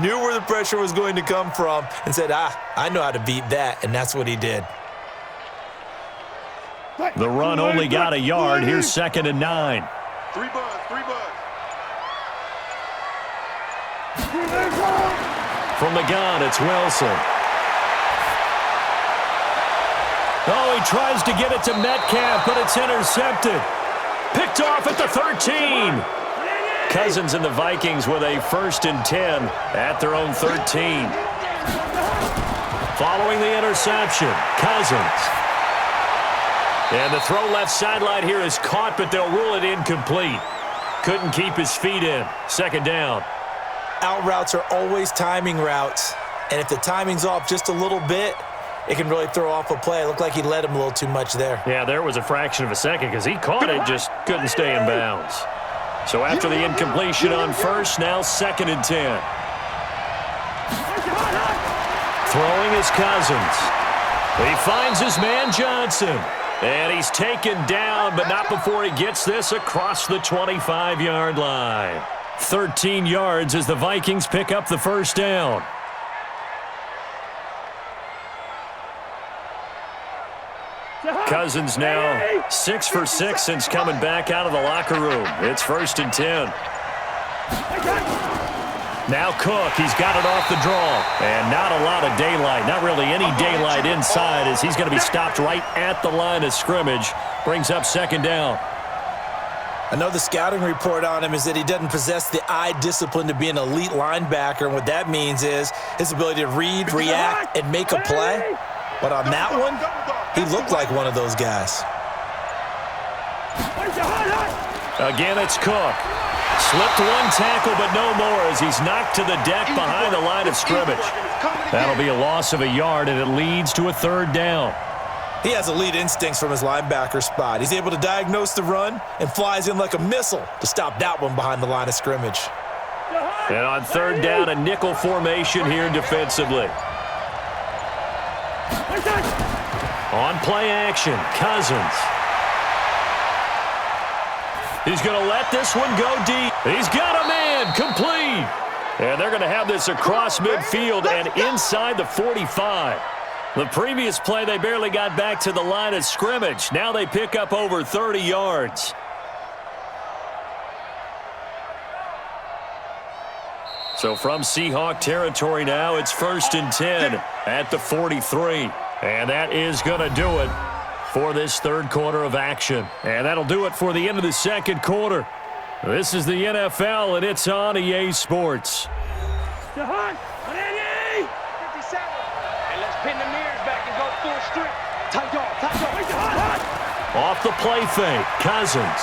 knew where the pressure was going to come from, and said, I know how to beat that, and that's what he did. The run only got a yard. Here's 2nd and 9. 3 buds. From the gun, it's Wilson. Oh, he tries to get it to Metcalf, but it's intercepted. Picked off at the 13. Cousins and the Vikings with a 1st and 10 at their own 13. Following the interception, Cousins. And the throw left sideline here is caught, but they'll rule it incomplete. Couldn't keep his feet in. 2nd down. Out routes are always timing routes. And if the timing's off just a little bit, it can really throw off a play. It looked like he led him a little too much there. Yeah, there was a fraction of a second because he caught it, just couldn't stay in bounds. So after the incompletion on first, now 2nd and 10. Throwing is Cousins. He finds his man Johnson. And he's taken down, but not before he gets this across the 25-yard line. 13 yards as the Vikings pick up the first down. Cousins now 6 for 6 since coming back out of the locker room. It's 1st and 10. Now Cook, he's got it off the draw. And not a lot of daylight, not really any daylight inside as he's going to be stopped right at the line of scrimmage. Brings up 2nd down. I know the scouting report on him is that he doesn't possess the eye discipline to be an elite linebacker, and what that means is his ability to read, react, and make a play. But on that one, he looked like one of those guys. Again, it's Cook. Slipped one tackle, but no more as he's knocked to the deck behind the line of scrimmage. That'll be a loss of a yard, and it leads to a 3rd down. He has elite instincts from his linebacker spot. He's able to diagnose the run and flies in like a missile to stop that one behind the line of scrimmage. And on 3rd down, a nickel formation here defensively. On play action, Cousins. He's going to let this one go deep. He's got a man, complete. And they're going to have this across midfield and inside the 45. The previous play, they barely got back to the line of scrimmage. Now they pick up over 30 yards. So from Seahawk territory now, it's 1st and 10 at the 43. And that is going to do it for this 3rd quarter of action. And that'll do it for the end of the 2nd quarter. This is the NFL, and it's on EA Sports. 57. And let's pin the mirrors back and go full strip. Tight dog, tight dog. Off the play fake, Cousins.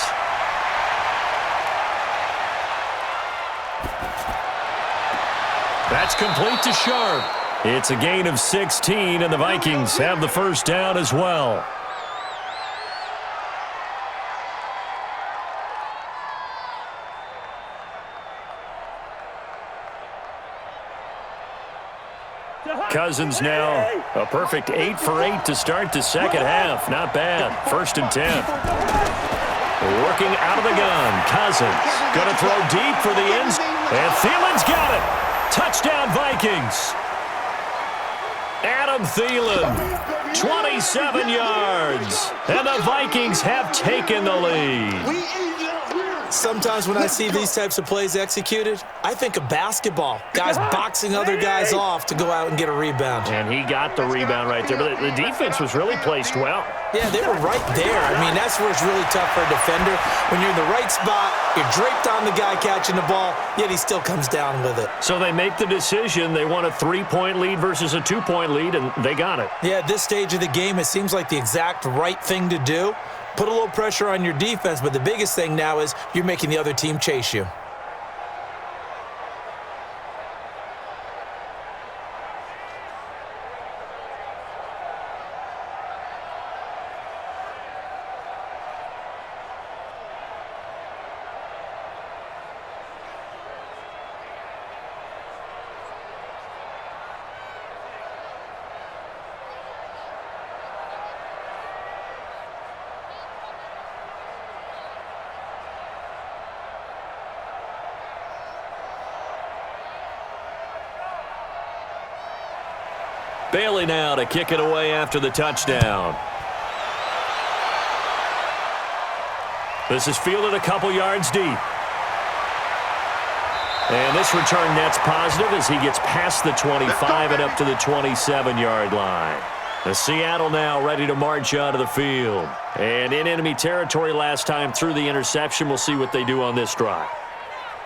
That's complete to Sharp. It's a gain of 16, and the Vikings have the 1st down as well. Cousins now a perfect 8 for 8 to start the 2nd half. Not bad. 1st and 10. Working out of the gun. Cousins going to throw deep for the end zone. And Thielen's got it. Touchdown Vikings. Adam Thielen, 27 yards. And the Vikings have taken the lead. Sometimes when I see these types of plays executed, I think of basketball. Guys boxing other guys off to go out and get a rebound. And he got the rebound right there. But the defense was really placed well. Yeah, they were right there. I mean, that's where it's really tough for a defender. When you're in the right spot, you're draped on the guy catching the ball, yet he still comes down with it. So they make the decision. They want a 3-point lead versus a 2-point lead, and they got it. Yeah, at this stage of the game, it seems like the exact right thing to do. Put a little pressure on your defense, but the biggest thing now is you're making the other team chase you. Bailey now to kick it away after the touchdown. This is fielded a couple yards deep. And this return net's positive as he gets past the 25 and up to the 27-yard line. The Seattle now ready to march onto the field. And in enemy territory last time through the interception. We'll see what they do on this drive.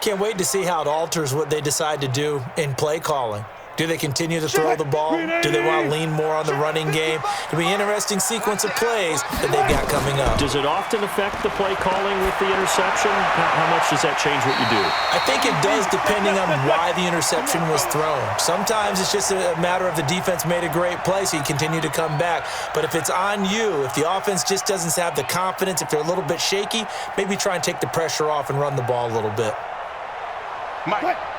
Can't wait to see how it alters what they decide to do in play calling. Do they continue to throw the ball? Do they want to lean more on the running game? It'll be an interesting sequence of plays that they've got coming up. Does it often affect the play calling with the interception? How much does that change what you do? I think it does depending on why the interception was thrown. Sometimes it's just a matter of the defense made a great play, so you continue to come back. But if it's on you, if the offense just doesn't have the confidence, if they're a little bit shaky, maybe try and take the pressure off and run the ball a little bit.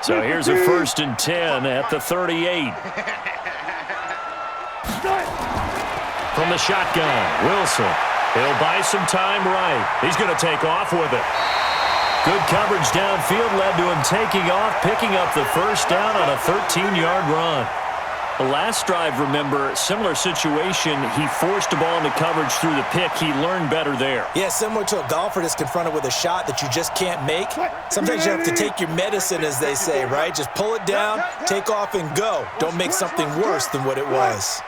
So here's a 1st and 10 at the 38. From the shotgun, Wilson. He'll buy some time right. He's going to take off with it. Good coverage downfield led to him taking off, picking up the first down on a 13-yard run. The last drive, remember, similar situation. He forced the ball into coverage through the pick. He learned better there. Yeah, similar to a golfer that's confronted with a shot that you just can't make. Sometimes you have to take your medicine, as they say, right? Just pull it down, take off, and go. Don't make something worse than what it was.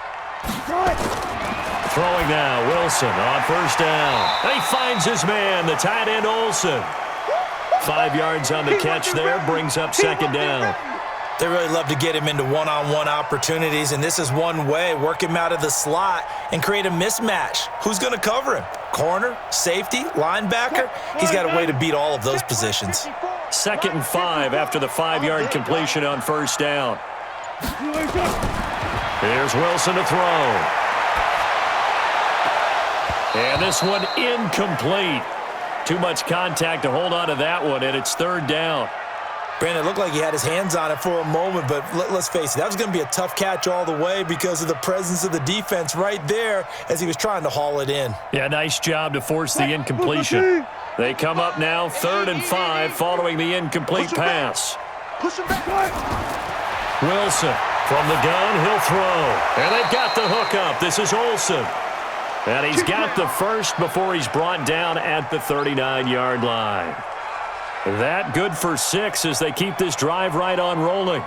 Throwing now, Wilson on first down. He finds his man, the tight end Olsen. 5 yards on the catch there, brings up second down. They really love to get him into one-on-one opportunities, and this is one way. Work him out of the slot and create a mismatch. Who's going to cover him? Corner, safety, linebacker? He's got a way to beat all of those positions. 2nd and 5 after the 5-yard completion on first down. Here's Wilson to throw. And this one incomplete. Too much contact to hold on to that one, and it's 3rd down. Brandon, it looked like he had his hands on it for a moment, but let's face it, that was going to be a tough catch all the way because of the presence of the defense right there as he was trying to haul it in. Yeah, nice job to force the incompletion. They come up now 3rd and 5 following the incomplete pass. Wilson from the gun, he'll throw. And they've got the hook up. This is Olsen. And he's got the first before he's brought down at the 39-yard line. That good for 6 as they keep this drive right on rolling.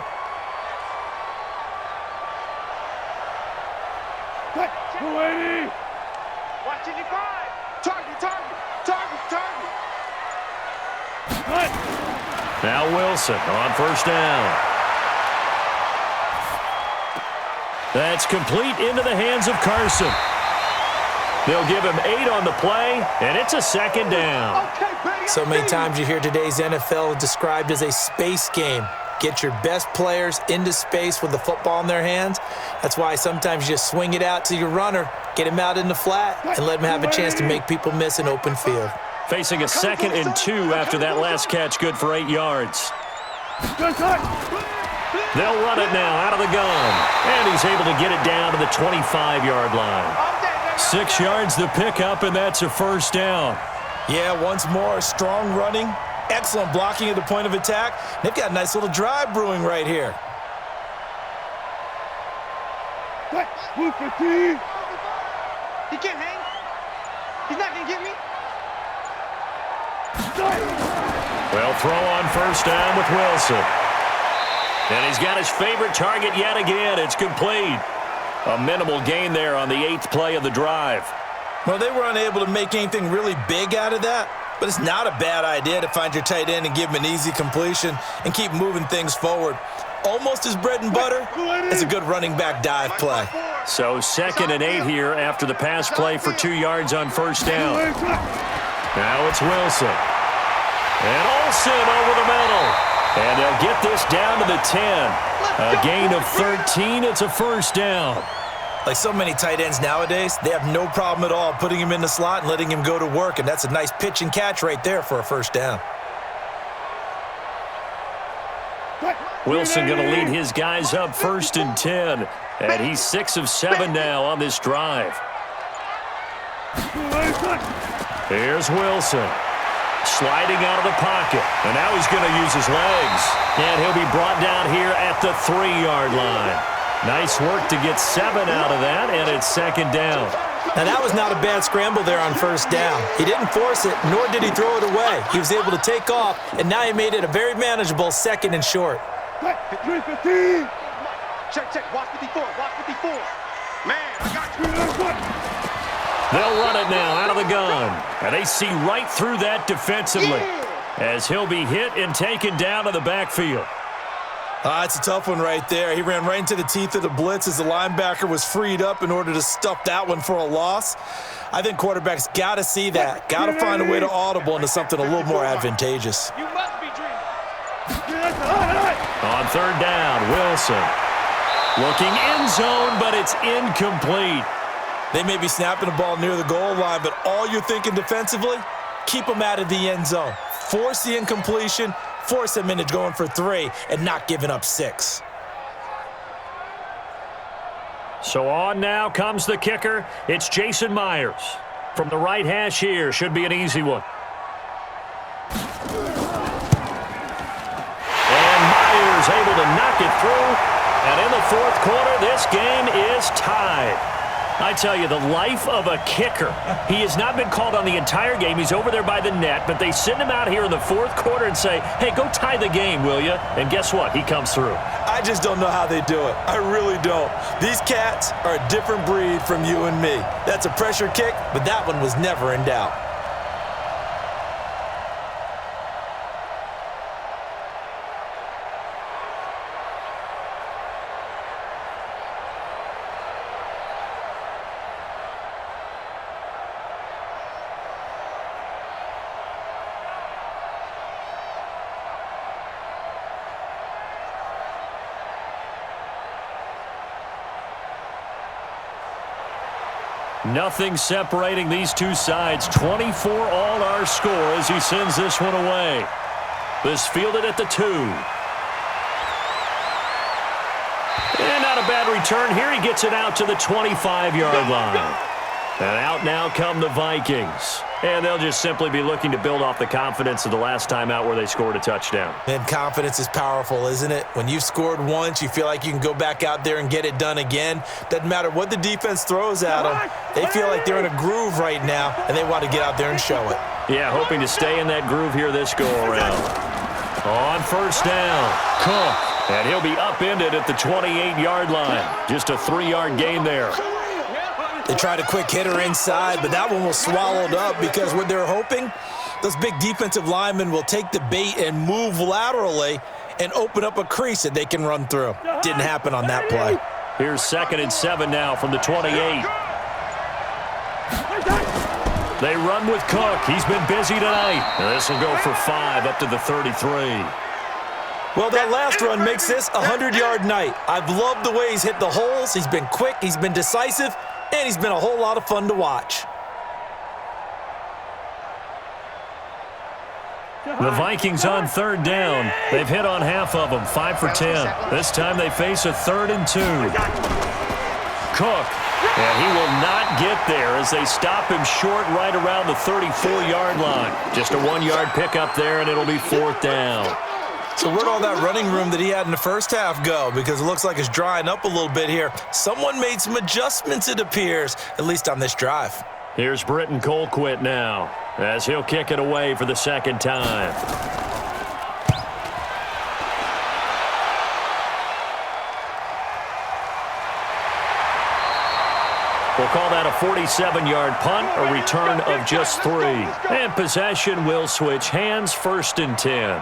Now Wilson on first down. That's complete into the hands of Carson. They'll give him 8 on the play, and it's a 2nd down. So many times you hear today's NFL described as a space game. Get your best players into space with the football in their hands. That's why sometimes you just swing it out to your runner, get him out in the flat, and let him have a chance to make people miss an open field. Facing a 2nd and 2 after that last catch, good for 8 yards. They'll run it now out of the gun, and he's able to get it down to the 25-yard line. 6 yards to pick up, and that's a first down. Yeah, once more, strong running, excellent blocking at the point of attack. They've got a nice little drive brewing right here. He can't hang. He's not going to get me. Well, throw on first down with Wilson. And he's got his favorite target yet again. It's complete. A minimal gain there on the 8th play of the drive. Well, they were unable to make anything really big out of that, but it's not a bad idea to find your tight end and give him an easy completion and keep moving things forward. Almost as bread and butter as a good running back dive play. So 2nd and 8 here after the pass play for 2 yards on first down. Now it's Wilson. And Olsen over the middle. And they'll get this down to the 10. A gain of 13. It's a first down. Like so many tight ends nowadays, they have no problem at all putting him in the slot and letting him go to work. And that's a nice pitch and catch right there for a first down. Wilson going to lead his guys up 1st and 10. And he's 6 of 7 now on this drive. Here's Wilson. Sliding out of the pocket. And now he's going to use his legs. And he'll be brought down here at the 3-yard line. Nice work to get 7 out of that, and it's 2nd down. Now, that was not a bad scramble there on first down. He didn't force it, nor did he throw it away. He was able to take off, and now he made it a very manageable 2nd and short. Check, check. Watch 54. Watch 54. Man, I got you. They'll run it now out of the gun. And they see right through that defensively as he'll be hit and taken down to the backfield. It's a tough one right there. He ran right into the teeth of the blitz as the linebacker was freed up in order to stuff that one for a loss. I think quarterbacks got to see that. Got to find a way to audible into something a little more advantageous. You must be dreaming. On 3rd down, Wilson. Looking end zone, but it's incomplete. They may be snapping the ball near the goal line, but all you're thinking defensively, keep them out of the end zone. Force the incompletion, force them into going for 3, and not giving up 6. So on now comes the kicker. It's Jason Myers. From the right hash here, should be an easy one. was able to knock it through. And in the fourth quarter, this game is tied. I tell you, the life of a kicker. He has not been called on the entire game. He's over there by the net, but they send him out here in the fourth quarter and say, hey, go tie the game, will you? And guess what? He comes through. I just don't know how they do it. I really don't. These cats are a different breed from you and me. That's a pressure kick, but that one was never in doubt. Nothing separating these two sides. 24 all our score as he sends this one away. This fielded at the 2. And not a bad return here. He gets it out to the 25-yard line. And out now come the Vikings. And they'll just simply be looking to build off the confidence of the last time out where they scored a touchdown. And confidence is powerful, isn't it? When you've scored once, you feel like you can go back out there and get it done again. Doesn't matter what the defense throws at them. They feel like they're in a groove right now, and they want to get out there and show it. Yeah, hoping to stay in that groove here this go-around. On first down, Cook. And he'll be upended at the 28-yard line. Just a 3-yard gain there. They tried a quick hitter inside, but that one was swallowed up because what they're hoping, those big defensive linemen will take the bait and move laterally and open up a crease that they can run through. Didn't happen on that play. Here's 2nd and 7 now from the 28. They run with Cook. He's been busy tonight. And this will go for 5 up to the 33. Well, that last run makes this a 100-yard night. I've loved the way he's hit the holes. He's been quick. He's been decisive. And he's been a whole lot of fun to watch. The Vikings on 3rd down. They've hit on half of them, 5 for 10. This time they face a 3rd and 2. Cook. And he will not get there as they stop him short right around the 34-yard line. Just a 1-yard pickup there, and it'll be 4th down. So where'd all that running room that he had in the first half go? Because it looks like it's drying up a little bit here. Someone made some adjustments, it appears, at least on this drive. Here's Britton Colquitt now as he'll kick it away for the 2nd time. We'll call that a 47-yard punt, a return of just 3. And possession will switch hands, 1st and 10.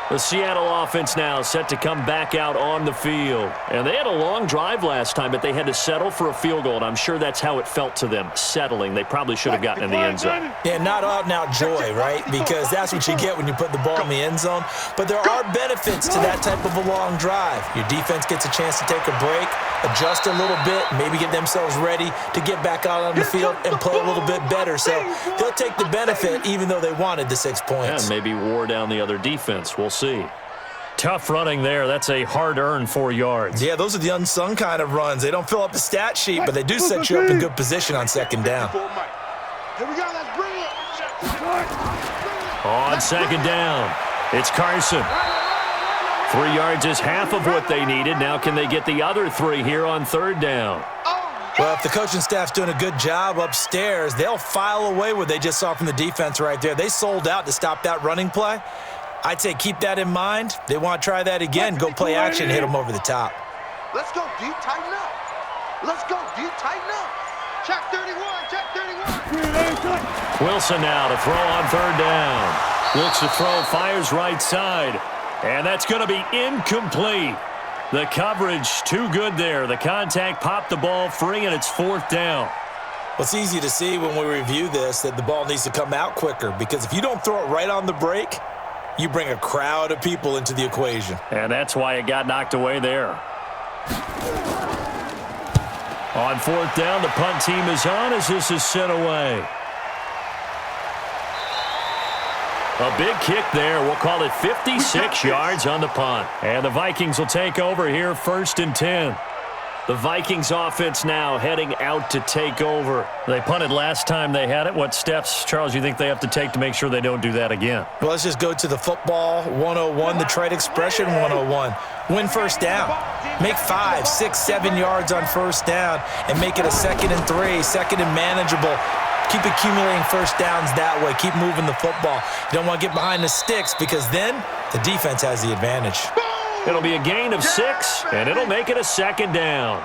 The Seattle offense now set to come back out on the field. And they had a long drive last time, but they had to settle for a field goal, and I'm sure that's how it felt to them, settling. They probably should have gotten in the end zone. Yeah, not out-and-out joy, right? Because that's what you get when you put the ball in the end zone. But there are benefits to that type of a long drive. Your defense gets a chance to take a break, adjust a little bit, maybe get themselves ready to get back out on the field and play a little bit better. So they'll take the benefit even though they wanted the 6 points. And maybe wore down the other defense. We'll see. Tough running there. That's a hard-earned 4 yards. Yeah, those are the unsung kind of runs. They don't fill up the stat sheet, but they do set you up in good position on 2nd down. Here we go. Let's bring it. On 2nd down, it's Carson. 3 yards is half of what they needed. Now can they get the other 3 here on 3rd down? Well, if the coaching staff's doing a good job upstairs, they'll file away what they just saw from the defense right there. They sold out to stop that running play. I'd say keep that in mind. They want to try that again. Go play action, hit them over the top. Let's go deep, tighten up. Let's go deep, tighten up. Check 31, check 31. Wilson now to throw on 3rd down. Looks to throw, fires right side. And that's going to be incomplete. The coverage too good there. The contact popped the ball free, and it's 4th down. Well, it's easy to see when we review this that the ball needs to come out quicker, because if you don't throw it right on the break, you bring a crowd of people into the equation. And that's why it got knocked away there. On 4th down, the punt team is on as this is sent away. A big kick there. We'll call it 56 yards on the punt. And the Vikings will take over here 1st and 10. The Vikings offense now heading out to take over. They punted last time they had it. What steps, Charles, you think they have to take to make sure they don't do that again? Well, let's just go to the football 101, the trade expression 101. Win first down. Make 5, 6, 7 yards on first down and make it a 2nd and 3, 2nd and manageable. Keep accumulating first downs that way. Keep moving the football. You don't want to get behind the sticks because then the defense has the advantage. It'll be a gain of 6, and it'll make it a 2nd down.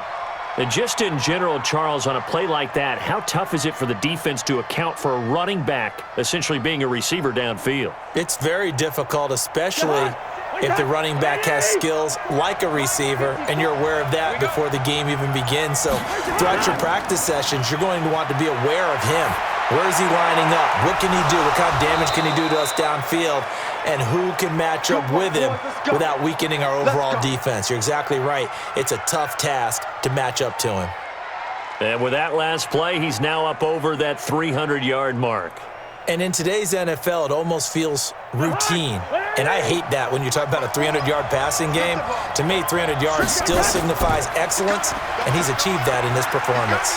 And just in general, Charles, on a play like that, how tough is it for the defense to account for a running back essentially being a receiver downfield? It's very difficult, especially if the running back has skills like a receiver, and you're aware of that before the game even begins. So throughout your practice sessions, you're going to want to be aware of him. Where is he lining up? What can he do? What kind of damage can he do to us downfield? And who can match up with him without weakening our overall defense? You're exactly right. It's a tough task to match up to him. And with that last play, he's now up over that 300-yard mark. And in today's NFL, it almost feels routine. And I hate that when you talk about a 300-yard passing game. To me, 300 yards still signifies excellence, and he's achieved that in this performance.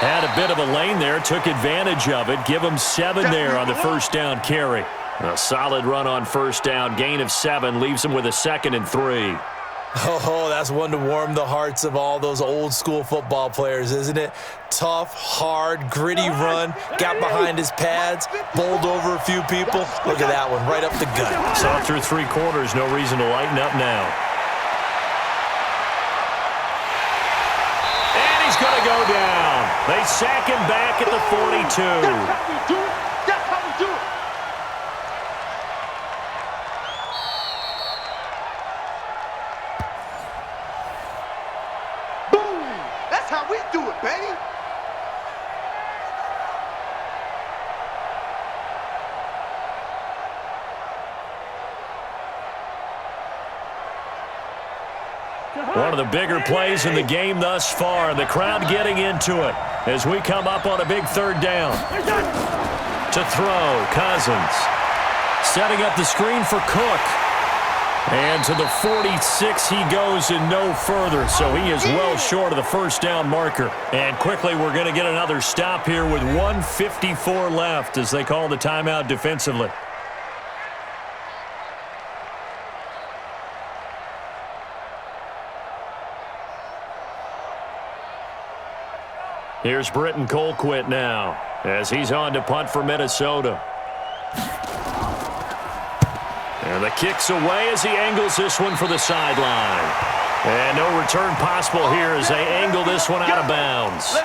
Had a bit of a lane there, took advantage of it. Give him 7 there on the first down carry. A solid run on first down, gain of 7, leaves him with a 2nd and 3. Oh, that's one to warm the hearts of all those old-school football players, isn't it? Tough, hard, gritty run, got behind his pads, bowled over a few people. Look at that one, right up the gut. Saw through 3 quarters, no reason to lighten up now. And he's going to go down. They sack him back at the 42. That's how we do it. That's how we do it. Boom. That's how we do it, baby. One of the bigger plays in the game thus far. The crowd getting into it as we come up on a big 3rd down. To throw, Cousins. Setting up the screen for Cook. And to the 46 he goes and no further. So he is well short of the first down marker. And quickly we're going to get another stop here with 1:54 left as they call the timeout defensively. Here's Britton Colquitt now as he's on to punt for Minnesota. And the kick's away as he angles this one for the sideline. And no return possible here as they angle this one out of bounds.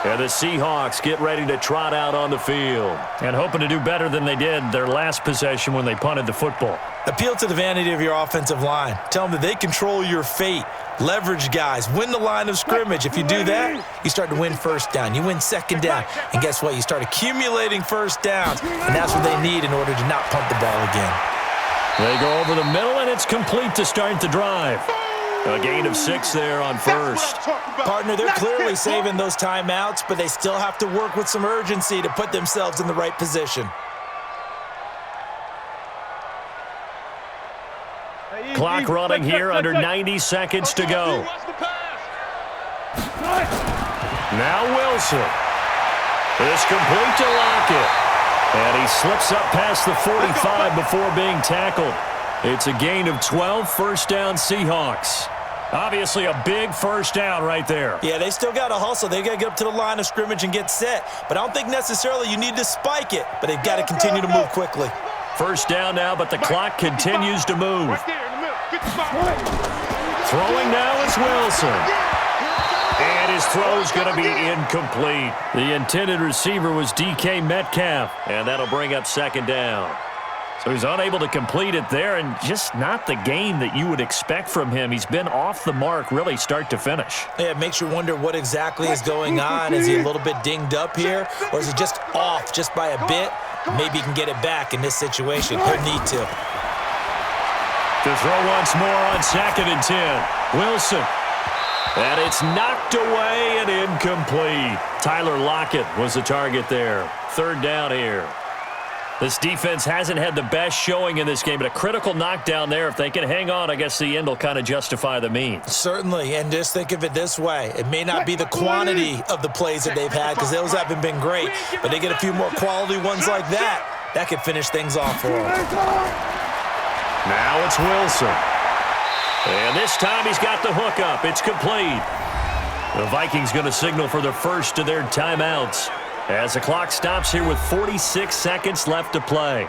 And the Seahawks get ready to trot out on the field. And hoping to do better than they did their last possession when they punted the football. Appeal to the vanity of your offensive line. Tell them that they control your fate. Leverage guys. Win the line of scrimmage. If you do that, you start to win first down. You win 2nd down. And guess what? You start accumulating first downs. And that's what they need in order to not punt the ball again. They go over the middle, and it's complete to start the drive. A gain of 6 there on first. Partner, they're clearly saving those timeouts, but they still have to work with some urgency to put themselves in the right position. Clock running here under 90 seconds to go. Now Wilson. It's complete to Lockett. And he slips up past the 45 before being tackled. It's a gain of 12, first down Seahawks. Obviously a big first down right there. Yeah, they still got to hustle. They got to get up to the line of scrimmage and get set. But I don't think necessarily you need to spike it. But they've got to continue to move quickly. First down now, but the clock continues to move. Throwing now is Wilson. And his throw's going to be incomplete. The intended receiver was DK Metcalf. And that'll bring up 2nd down. So he's unable to complete it there, and just not the game that you would expect from him. He's been off the mark really start to finish. Yeah, it makes you wonder what exactly is going on. Is he a little bit dinged up here, or is he just off just by a bit? Maybe he can get it back in this situation. He'll need to. To throw once more on 2nd and 10. Wilson. And it's knocked away and incomplete. Tyler Lockett was the target there. 3rd down here. This defense hasn't had the best showing in this game, but a critical knockdown there. If they can hang on, I guess the end will kind of justify the means. Certainly, and just think of it this way. It may not be the quantity of the plays that they've had because those haven't been great, but they get a few more quality ones like that. That could finish things off for them. Now it's Wilson. And this time he's got the hook up. It's complete. The Vikings going to signal for the first of their timeouts as the clock stops here with 46 seconds left to play.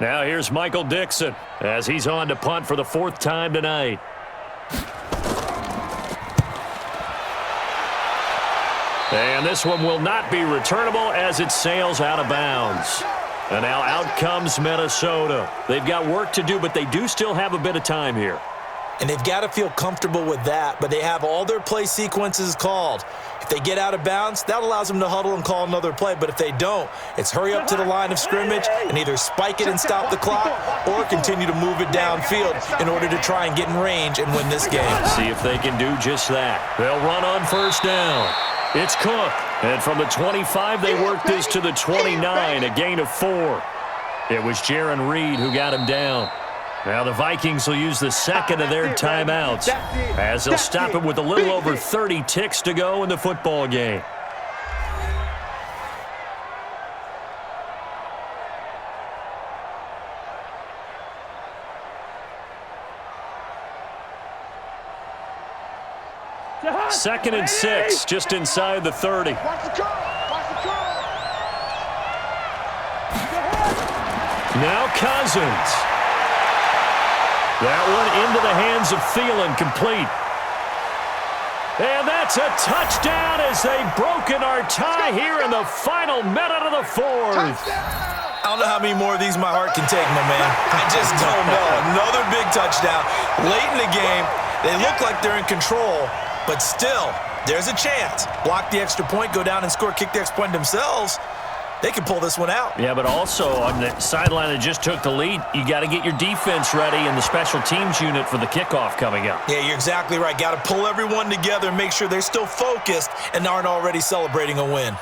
Now here's Michael Dixon as he's on to punt for the 4th time tonight. And this one will not be returnable as it sails out of bounds. And now out comes Minnesota. They've got work to do, but they do still have a bit of time here. And they've got to feel comfortable with that, but they have all their play sequences called. If they get out of bounds, that allows them to huddle and call another play. But if they don't, it's hurry up to the line of scrimmage and either spike it and stop the clock or continue to move it downfield in order to try and get in range and win this game. See if they can do just that. They'll run on first down. It's Cook. And from the 25, they work this to the 29, a gain of 4. It was Jaron Reed who got him down. Now the Vikings will use the second of their timeouts as they'll stop it with a little over 30 ticks to go in the football game. Second and 6, just inside the 30. Now Cousins. That one into the hands of Thielen, complete. And that's a touchdown as they've broken our tie here in the final minute of the 4th. I don't know how many more of these my heart can take, my man. I just don't know. Another big touchdown. Late in the game, they look like they're in control, but still, there's a chance. Block the extra point, go down and score, kick the extra point themselves. They can pull this one out. Yeah, but also on the sideline that just took the lead, you got to get your defense ready and the special teams unit for the kickoff coming up. Yeah, you're exactly right. Got to pull everyone together and make sure they're still focused and aren't already celebrating a win.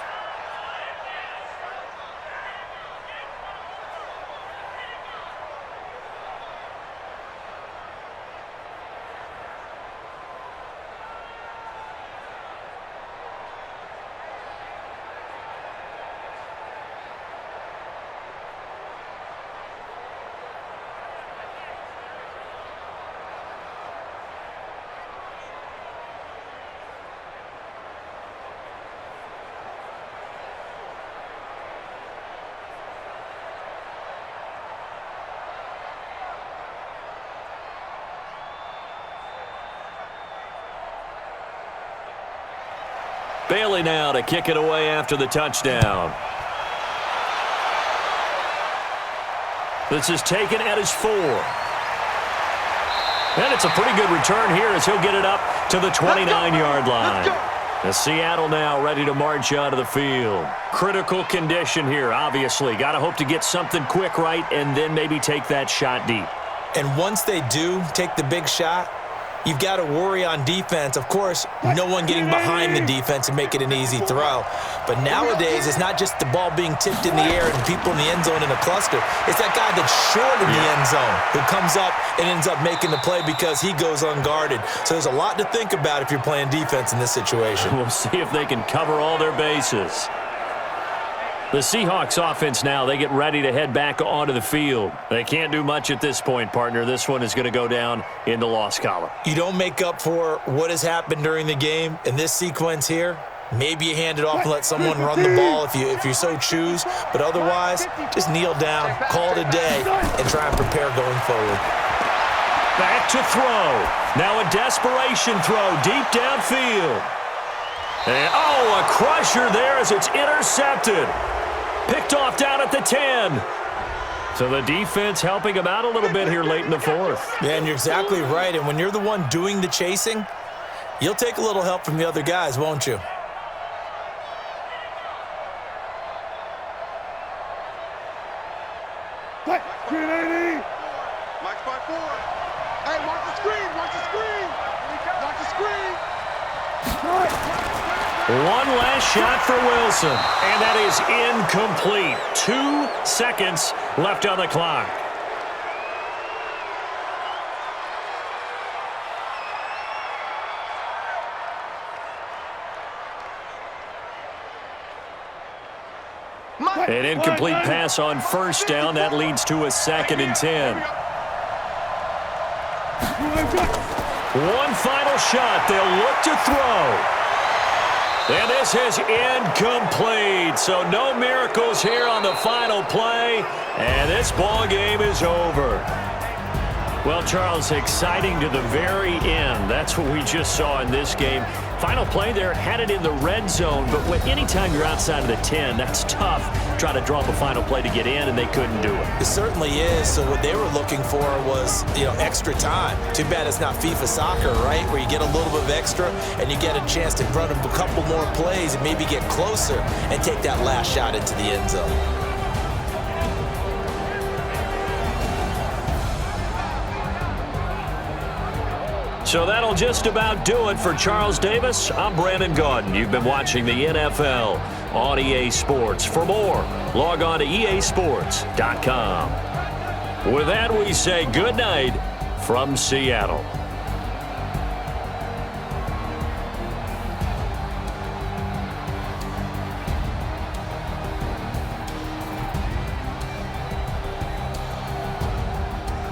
Bailey now to kick it away after the touchdown. This is taken at his 4. And it's a pretty good return here as he'll get it up to the 29-yard line. The Seattle now ready to march out of the field. Critical condition here, obviously. Got to hope to get something quick right and then maybe take that shot deep. And once they do take the big shot, you've got to worry on defense. Of course, no one getting behind the defense and make it an easy throw. But nowadays, it's not just the ball being tipped in the air and people in the end zone in a cluster. It's that guy that's short in the end zone who comes up and ends up making the play because he goes unguarded. So there's a lot to think about if you're playing defense in this situation. We'll see if they can cover all their bases. The Seahawks offense now, they get ready to head back onto the field. They can't do much at this point, partner. This one is going to go down in the loss column. You don't make up for what has happened during the game in this sequence here. Maybe you hand it off and let someone run the ball if you so choose. But otherwise, just kneel down, call it a day, and try and prepare going forward. Back to throw. Now a desperation throw deep downfield. And, a crusher there as it's intercepted. Picked off down at the 10. So the defense helping him out a little bit here late in the 4th. Yeah, and you're exactly right. And when you're the one doing the chasing, you'll take a little help from the other guys, won't you? Mike's by 4. Hey, Marcus. One last shot for Wilson, and that is incomplete. 2 seconds left on the clock. An incomplete pass on first down. That leads to a 2nd and 10. One final shot. They'll look to throw. And this is incomplete. So no miracles here on the final play. And this ball game is over. Well, Charles, exciting to the very end. That's what we just saw in this game. Final play there, had it in the red zone. But anytime you're outside of the 10, that's tough. Trying to draw up a final play to get in, and they couldn't do it. It certainly is. So what they were looking for was, extra time. Too bad it's not FIFA soccer, right, where you get a little bit of extra and you get a chance to run a couple more plays and maybe get closer and take that last shot into the end zone. So that'll just about do it for Charles Davis. I'm Brandon Gaudin. You've been watching the NFL on EA Sports. For more, log on to easports.com. With that, we say good night from Seattle.